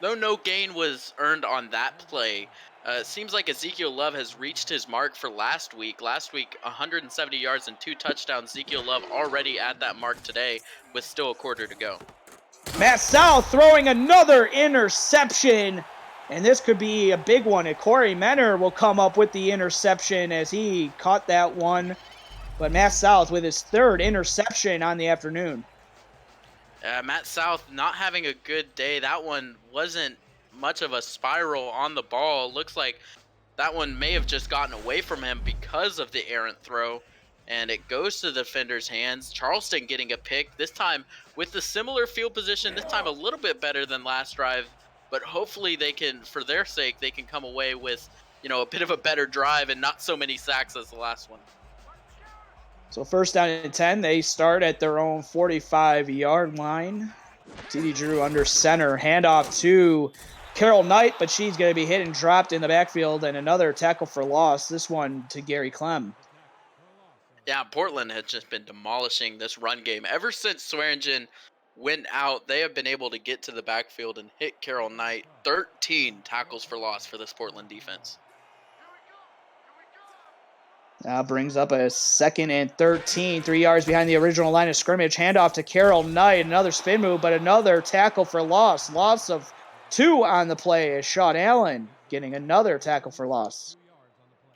Though no gain was earned on that play, it seems like Ezekiel Love has reached his mark for last week. Last week, 170 yards and 2 touchdowns. Ezekiel Love already at that mark today with still a quarter to go. Matt South throwing another interception, and this could be a big one. And Corey Menner will come up with the interception as he caught that one. But Matt South with his 3rd interception on the afternoon. Matt South not having a good day. That one wasn't much of a spiral on the ball. Looks like that one may have just gotten away from him because of the errant throw, and it goes to the defender's hands. Charleston getting a pick, this time with the similar field position, this time a little bit better than last drive, but hopefully they can, for their sake, they can come away with, a bit of a better drive and not so many sacks as the last one. So 1st down and 10, they start at their own 45-yard line. TD Drew under center, handoff to Carol Knight, but she's going to be hit and dropped in the backfield, and another tackle for loss, this one to Gary Clem. Yeah, Portland has just been demolishing this run game. Ever since Swearingen went out, they have been able to get to the backfield and hit Carol Knight. 13 tackles for loss for this Portland defense. Now brings up a 2nd and 13, 3 yards behind the original line of scrimmage. Handoff to Carol Knight, another spin move, but another tackle for loss. Loss of 2 on the play as Sean Allen getting another tackle for loss.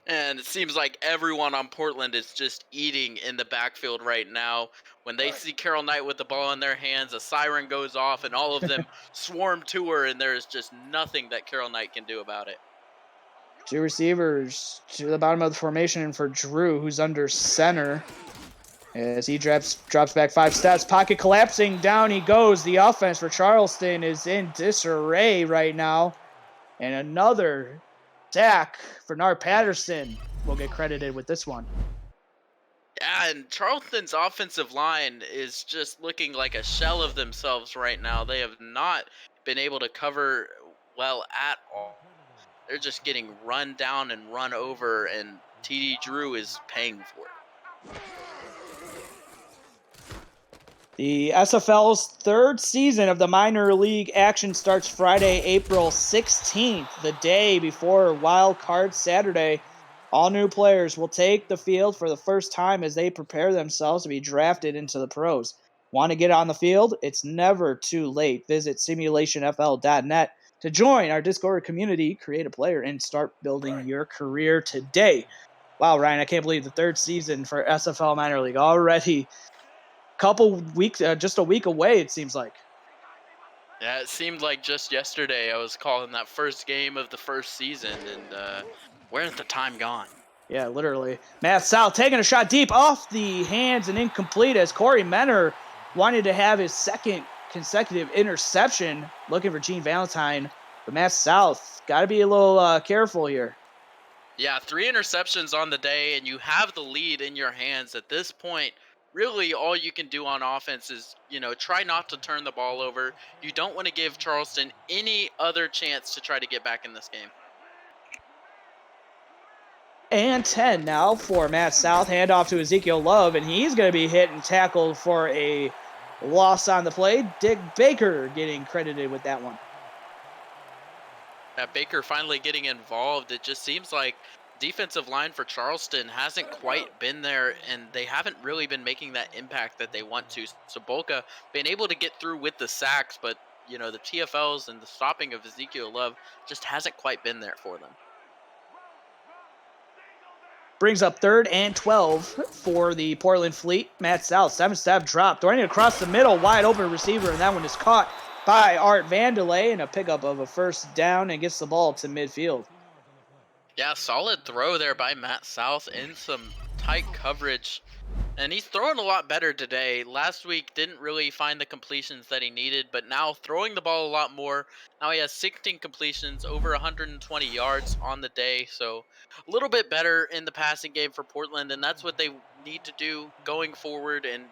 And it seems like everyone on Portland is just eating in the backfield right now. When they see Carol Knight with the ball in their hands, a siren goes off, and all of them swarm to her, and there is just nothing that Carol Knight can do about it. 2 receivers to the bottom of the formation for Drew, who's under center. As he drops back 5 steps, pocket collapsing, down he goes. The offense for Charleston is in disarray right now. And another sack for Nar Patterson will get credited with this one. Yeah, and Charleston's offensive line is just looking like a shell of themselves right now. They have not been able to cover well at all. They're just getting run down and run over, and TD Drew is paying for it. The SFL's 3rd season of the minor league action starts Friday, April 16th, the day before Wild Card Saturday. All new players will take the field for the first time as they prepare themselves to be drafted into the pros. Want to get on the field? It's never too late. Visit simulationfl.net to join our Discord community, create a player, and start building your career today. Wow, Ryan, I can't believe the 3rd season for SFL Minor League already. Couple weeks, just a week away, it seems like. Yeah, it seemed like just yesterday I was calling that first game of the first season, and where's the time gone? Yeah, literally. Matt South taking a shot deep off the hands and incomplete as Corey Menner wanted to have his 2nd consecutive interception, looking for Gene Valentine. But Matt South got to be a little careful here. Yeah, 3 interceptions on the day, and you have the lead in your hands at this point. Really, all you can do on offense is, try not to turn the ball over. You don't want to give Charleston any other chance to try to get back in this game. And 10 now for Matt South. Handoff to Ezekiel Love, and he's going to be hit and tackled for a loss on the play. Dick Baker getting credited with that one. Baker finally getting involved. It just seems like defensive line for Charleston hasn't quite been there, and they haven't really been making that impact that they want to. Sabolka been able to get through with the sacks, but the TFLs and the stopping of Ezekiel Love just hasn't quite been there for them. Brings up 3rd and 12 for the Portland Fleet. Matt South, 7-step drop, throwing it across the middle, wide open receiver, and that one is caught by Art Vandelay, and a pickup of a 1st down, and gets the ball to midfield. Yeah, solid throw there by Matt South in some tight coverage. And he's throwing a lot better today. Last week didn't really find the completions that he needed, but now throwing the ball a lot more. Now he has 16 completions, over 120 yards on the day. So a little bit better in the passing game for Portland, and that's what they need to do going forward and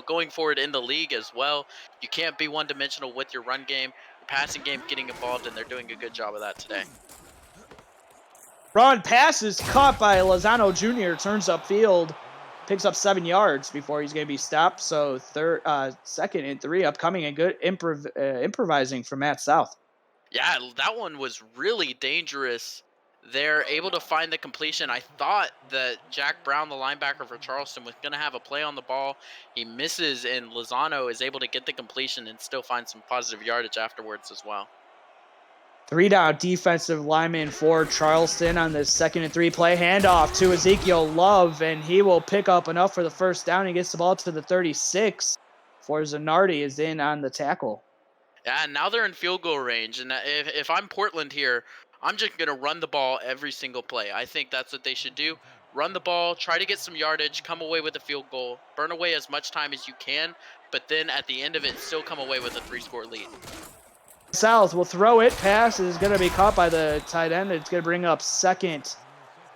going forward in the league as well. You can't be one-dimensional with your run game, your passing game getting involved, and they're doing a good job of that today. Run pass is caught by Lozano Jr., turns upfield, picks up 7 yards before he's going to be stopped. So second and 3 upcoming, and good improvising from Matt South. Yeah, that one was really dangerous. They're able to find the completion. I thought that Jack Brown, the linebacker for Charleston, was going to have a play on the ball. He misses, and Lozano is able to get the completion and still find some positive yardage afterwards as well. 3-down defensive lineman for Charleston on the 2nd and 3 play. Handoff to Ezekiel Love, and he will pick up enough for the first down. He gets the ball to the 36 for Zanardi is in on the tackle. Yeah, and now they're in field goal range. And if I'm Portland here, I'm just going to run the ball every single play. I think that's what they should do. Run the ball, try to get some yardage, come away with a field goal, burn away as much time as you can, but then at the end of it, still come away with a 3-score lead. South will throw it. Pass is going to be caught by the tight end. It's going to bring up 2nd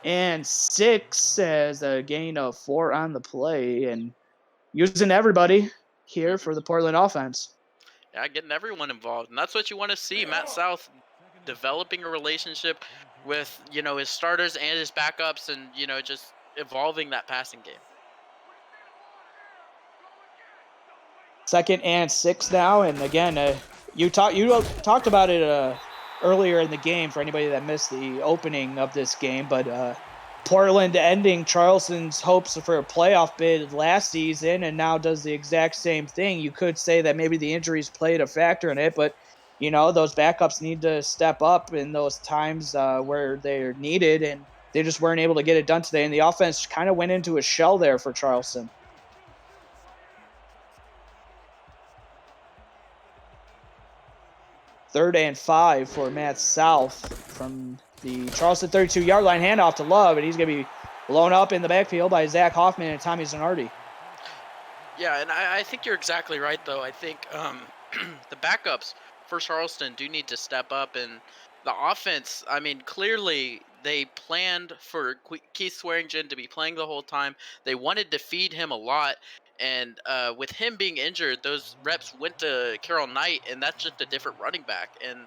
and 6 as a gain of 4 on the play, and using everybody here for the Portland offense. Yeah, getting everyone involved, and that's what you want to see. Matt South developing a relationship with his starters and his backups, and just evolving that passing game. 2nd and 6 now, and again, you talked about it earlier in the game for anybody that missed the opening of this game, but Portland ending Charleston's hopes for a playoff bid last season, and now does the exact same thing. You could say that maybe the injuries played a factor in it, but those backups need to step up in those times where they're needed, and they just weren't able to get it done today. And the offense kind of went into a shell there for Charleston. 3rd and 5 for Matt South from the Charleston 32-yard line. Handoff to Love, and he's going to be blown up in the backfield by Zach Hoffman and Tommy Zanardi. Yeah, and I think you're exactly right, though. I think the backups for Charleston do need to step up, and the offense, I mean, clearly they planned for Keith Swearingen to be playing the whole time. They wanted to feed him a lot, and with him being injured, those reps went to Carroll Knight, and that's just a different running back, and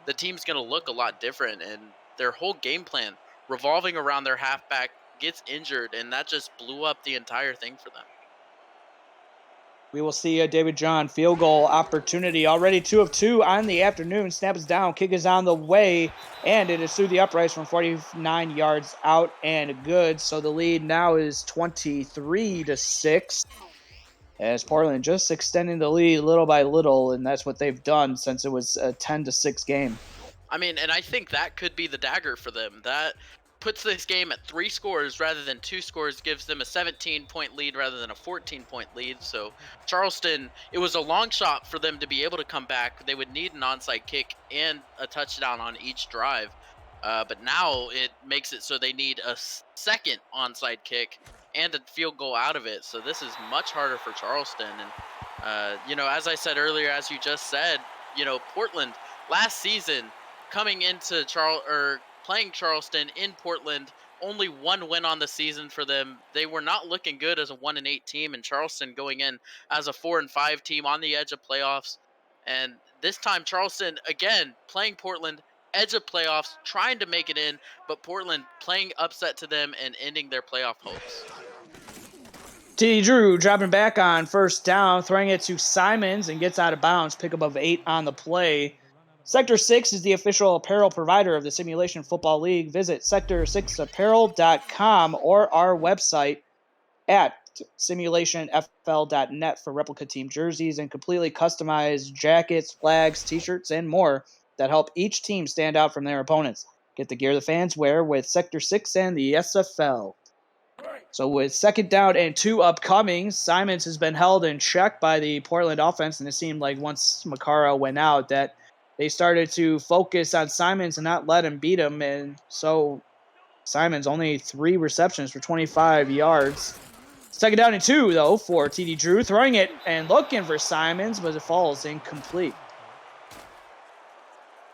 the team's going to look a lot different, and their whole game plan revolving around their halfback gets injured, and that just blew up the entire thing for them. We will see a David John field goal opportunity. Already 2 of 2 on the afternoon. Snap is down. Kick is on the way. And it is through the uprights from 49 yards out and good. So the lead now is 23-6. As Portland just extending the lead little by little. And that's what they've done since it was a 10-6 game. I mean, and I think that could be the dagger for them. That puts this game at 3 scores rather than 2 scores, gives them a 17-point lead rather than a 14-point lead. So Charleston, it was a long shot for them to be able to come back. They would need an onside kick and a touchdown on each drive. But now it makes it so they need a second onside kick and a field goal out of it. So this is much harder for Charleston. And, as I said earlier, as you just said, Portland last season coming into playing Charleston in Portland, only 1 win on the season for them. They were not looking good as a 1-8 team, and Charleston going in as a 4-5 team on the edge of playoffs. And this time Charleston, again, playing Portland, edge of playoffs, trying to make it in, but Portland playing upset to them and ending their playoff hopes. T. Drew dropping back on 1st down, throwing it to Simons and gets out of bounds. Pickup of 8 on the play. Sector 6 is the official apparel provider of the Simulation Football League. Visit sector6apparel.com or our website at simulationfl.net for replica team jerseys and completely customized jackets, flags, t-shirts, and more that help each team stand out from their opponents. Get the gear the fans wear with Sector 6 and the SFL. So with 2nd down and 2 upcoming, Simons has been held in check by the Portland offense, and it seemed like once Makara went out that they started to focus on Simons and not let him beat him. And so Simons only 3 receptions for 25 yards. Second down and 2, though, for TD Drew. Throwing it and looking for Simons, but it falls incomplete.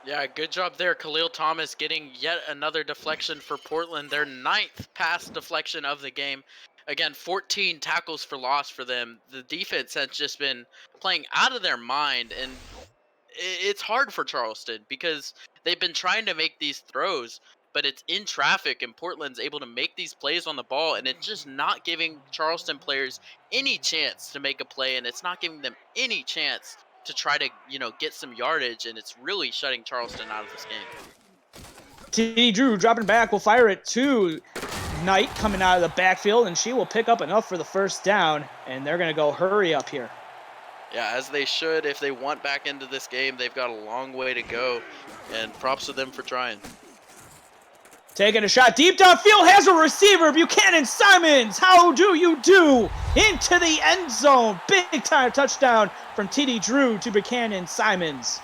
Yeah, good job there. Khalil Thomas getting yet another deflection for Portland. Their 9th pass deflection of the game. Again, 14 tackles for loss for them. The defense has just been playing out of their mind, and it's hard for Charleston because they've been trying to make these throws, but it's in traffic, and Portland's able to make these plays on the ball, and it's just not giving Charleston players any chance to make a play, and it's not giving them any chance to try to, get some yardage, and it's really shutting Charleston out of this game. TD Drew dropping back will fire it to Knight coming out of the backfield, and she will pick up enough for the first down, and they're going to go hurry up here. Yeah, as they should. If they want back into this game, they've got a long way to go, and props to them for trying. Taking a shot deep downfield, has a receiver, Buchanan Simons. How do you do? Into the end zone. Big time touchdown from TD Drew to Buchanan Simons.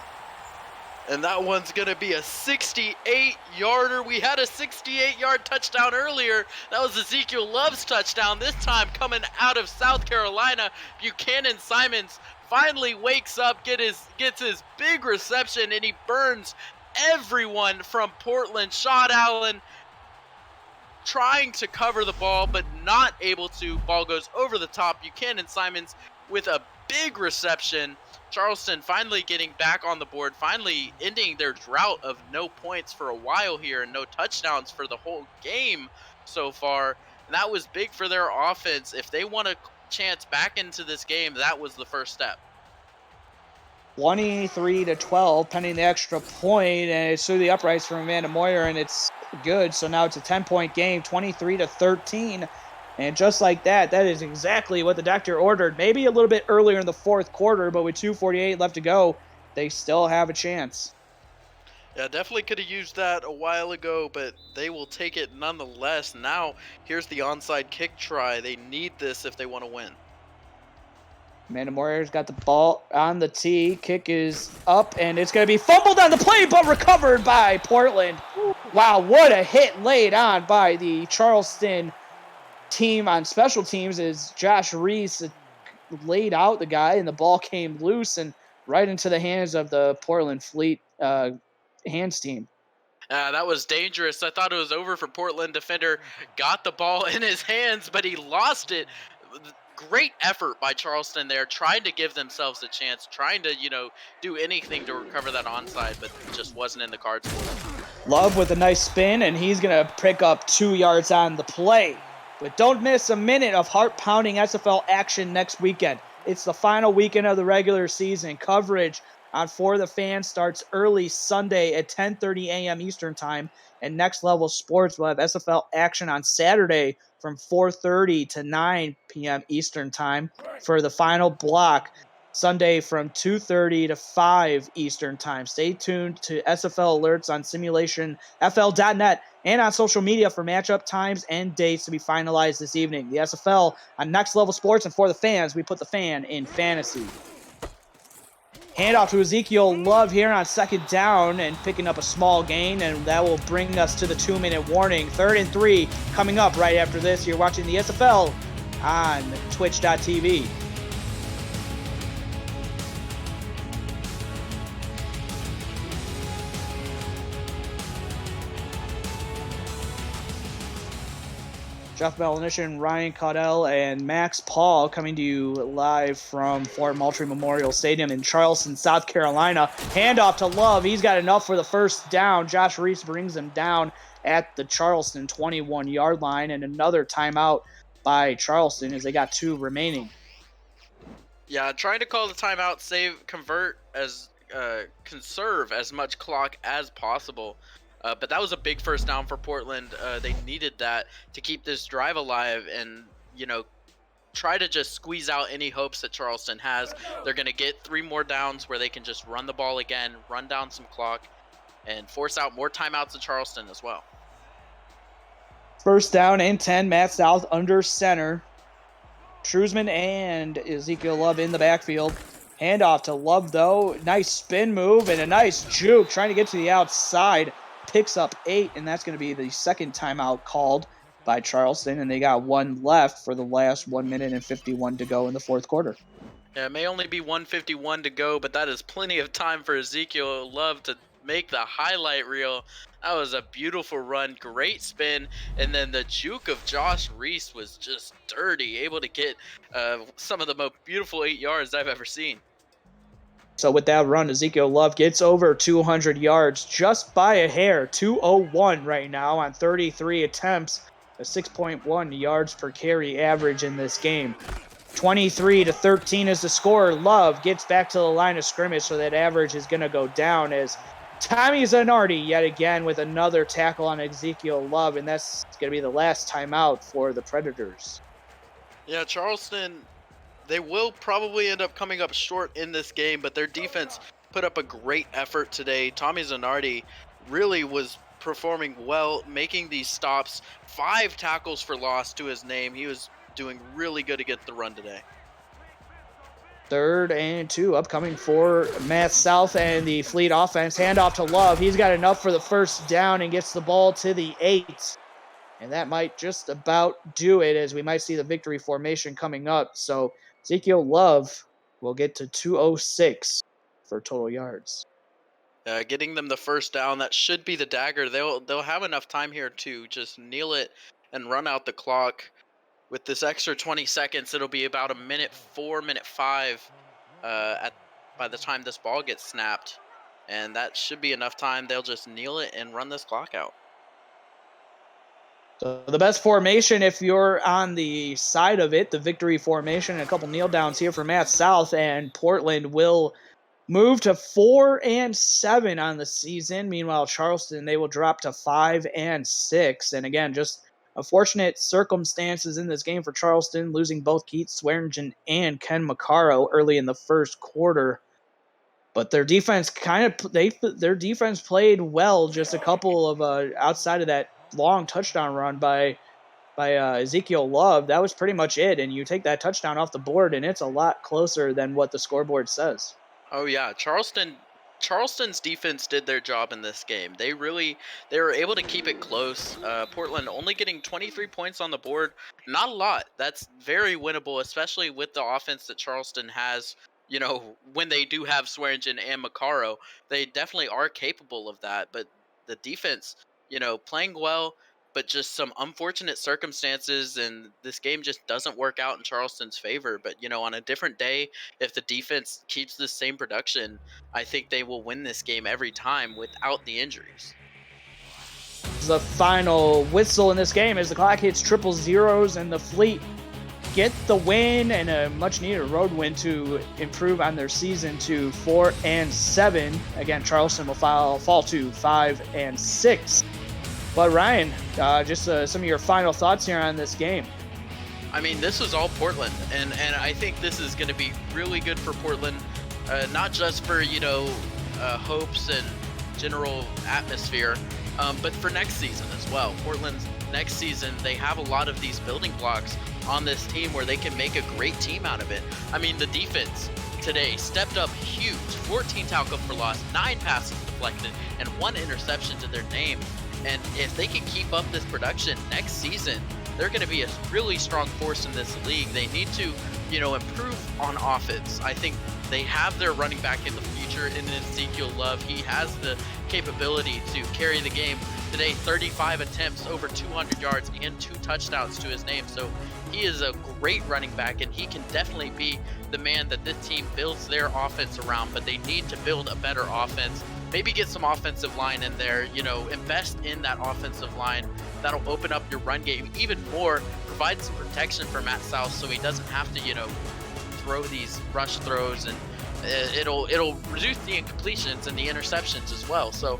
And that one's going to be a 68-yarder. We had a 68-yard touchdown earlier. That was Ezekiel Love's touchdown. This time coming out of South Carolina. Buchanan Simons finally wakes up, gets his big reception, and he burns everyone from Portland. Shot Allen trying to cover the ball, but not able to. Ball goes over the top. Buchanan Simons with a big reception. Charleston finally getting back on the board, finally ending their drought of no points for a while here and no touchdowns for the whole game so far. And that was big for their offense. If they want a chance back into this game, that was the first step. 23-12, pending the extra point, and it's through the uprights from Amanda Moyer, and it's good. So now it's a 10-point game, 23-13. And just like that, that is exactly what the doctor ordered. Maybe a little bit earlier in the fourth quarter, but with 2:48 left to go, they still have a chance. Yeah, definitely could have used that a while ago, but they will take it nonetheless. Now, here's the onside kick try. They need this if they want to win. Amanda Moyer's got the ball on the tee. Kick is up, and it's going to be fumbled on the play, but recovered by Portland. Wow, what a hit laid on by the Charleston team on special teams as Josh Reese laid out the guy, and the ball came loose and right into the hands of the Portland Fleet hands team. That was dangerous. I thought it was over for Portland. Defender got the ball in his hands, but he lost it. Great effort by Charleston there, trying to give themselves a chance, trying to, do anything to recover that onside, but it just wasn't in the cards for them. Love with a nice spin, and he's going to pick up 2 yards on the play. But don't miss a minute of heart-pounding SFL action next weekend. It's the final weekend of the regular season. Coverage on For the Fans starts early Sunday at 10:30 a.m. Eastern Time. And Next Level Sports will have SFL action on Saturday from 4:30 to 9 p.m. Eastern Time for the final block. Sunday from 2:30 to 5 Eastern Time. Stay tuned to SFL alerts on simulationfl.net and on social media for matchup times and dates to be finalized this evening. The SFL on Next Level Sports, and For the Fans, we put the fan in fantasy. Handoff to Ezekiel Love here on second down and picking up a small gain, and that will bring us to the 2-minute warning. 3rd and 3 coming up right after this. You're watching the SFL on twitch.tv. Jeff Melanition, Ryan Caudell, and Max Paul coming to you live from Fort Moultrie Memorial Stadium in Charleston, South Carolina. Handoff to Love. He's got enough for the first down. Josh Reese brings him down at the Charleston 21-yard line, and another timeout by Charleston as they got 2 remaining. Yeah, trying to call the timeout, conserve as much clock as possible. But that was a big first down for Portland. They needed that to keep this drive alive and, try to just squeeze out any hopes that Charleston has. They're going to get 3 more downs where they can just run the ball again, run down some clock, and force out more timeouts at Charleston as well. First down and 10, Matt South under center. Trusman and Ezekiel Love in the backfield. Handoff to Love, though. Nice spin move and a nice juke trying to get to the outside. Picks up 8, and that's going to be the second timeout called. by Charleston, and they got one left for the last 1 minute and 51 to go in the fourth quarter. Yeah, it may only be 151 to go, but that is plenty of time for Ezekiel Love to make the highlight reel. That was a beautiful run, great spin, and then the juke of Josh Reese was just dirty, able to get some of the most beautiful 8 yards I've ever seen. So with that run, Ezekiel Love gets over 200 yards just by a hair, 201 right now on 33 attempts, a 6.1 yards per carry average in this game. 23-13 is the score. Love gets back to the line of scrimmage, so that average is going to go down as Tommy Zanardi yet again with another tackle on Ezekiel Love, and that's going to be the last timeout for the Predators. Yeah, Charleston, they will probably end up coming up short in this game, but their defense put up a great effort today. Tommy Zanardi really was performing well, making these stops, 5 tackles for loss to his name. He was doing really good against the run today. 3rd and 2 upcoming for Matt South and the Fleet offense. Handoff to Love. He's got enough for the first down and gets the ball to the 8. And that might just about do it, as we might see the victory formation coming up. So Ezekiel Love will get to 206 for total yards. Getting them the first down, that should be the dagger. They'll have enough time here to just kneel it and run out the clock. With this extra 20 seconds, it'll be about a minute 4, minute 5 by the time this ball gets snapped. And that should be enough time. They'll just kneel it and run this clock out. So the best formation, if you're on the side of it, the victory formation, and a couple kneel downs here for Matt South, and Portland will move to 4-7 on the season. Meanwhile, Charleston, they will drop to 5-6. And again, just unfortunate circumstances in this game for Charleston, losing both Keith Swearingen and Ken Maccaro early in the first quarter. But their defense their defense played well. Just a couple of outside of that long touchdown run by Ezekiel Love, that was pretty much it. And you take that touchdown off the board, and it's a lot closer than what the scoreboard says. Oh yeah, Charleston's defense did their job in this game. They were able to keep it close. Portland only getting 23 points on the board. Not a lot. That's very winnable, especially with the offense that Charleston has. You know, when they do have Swearingen and Maccaro, they definitely are capable of that. But the defense, playing well, but just some unfortunate circumstances, and this game just doesn't work out in Charleston's favor. But, on a different day, if the defense keeps the same production, I think they will win this game every time without the injuries. The final whistle in this game as the clock hits triple zeros, and the Fleet get the win and a much-needed road win to improve on their season to 4-7. Again, Charleston will fall to 5-6. But Ryan, just some of your final thoughts here on this game. I mean, this was all Portland, and I think this is going to be really good for Portland, not just for, hopes and general atmosphere, but for next season as well. Portland's next season, they have a lot of these building blocks on this team where they can make a great team out of it. I mean, the defense today stepped up huge. 14 tackles for loss, 9 passes deflected, and 1 interception to their name. And if they can keep up this production next season, they're going to be a really strong force in this league. They need to, improve on offense. I think they have their running back in the future in Ezekiel Love. He has the capability to carry the game. Today, 35 attempts, over 200 yards, and 2 touchdowns to his name. So he is a great running back, and he can definitely be the man that this team builds their offense around. But they need to build a better offense. Maybe get some offensive line in there, invest in that offensive line. That'll open up your run game even more, provide some protection for Matt South so he doesn't have to, throw these rush throws, and it'll reduce the incompletions and the interceptions as well. So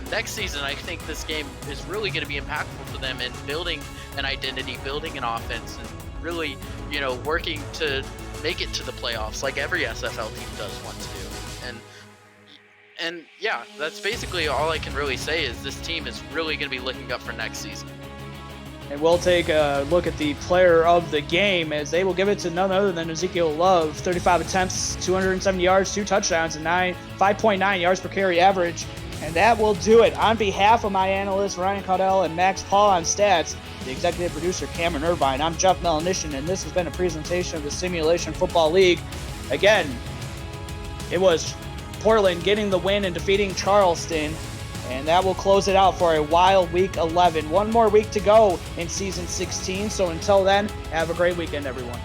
next season, I think this game is really going to be impactful for them in building an identity, building an offense, and really, working to make it to the playoffs like every SFL team does want to do. And yeah, that's basically all I can really say is this team is really going to be looking up for next season. And we'll take a look at the player of the game, as they will give it to none other than Ezekiel Love. 35 attempts, 270 yards, 2 touchdowns, and 5.9 yards per carry average. And that will do it. On behalf of my analysts, Ryan Caudell and Max Paul on stats, the executive producer, Cameron Irvine. I'm Jeff Melanishin, and this has been a presentation of the Simulation Football League. Again, it was Portland getting the win and defeating Charleston, and that will close it out for a wild Week 11. One more week to go in Season 16, so until then, have a great weekend, everyone.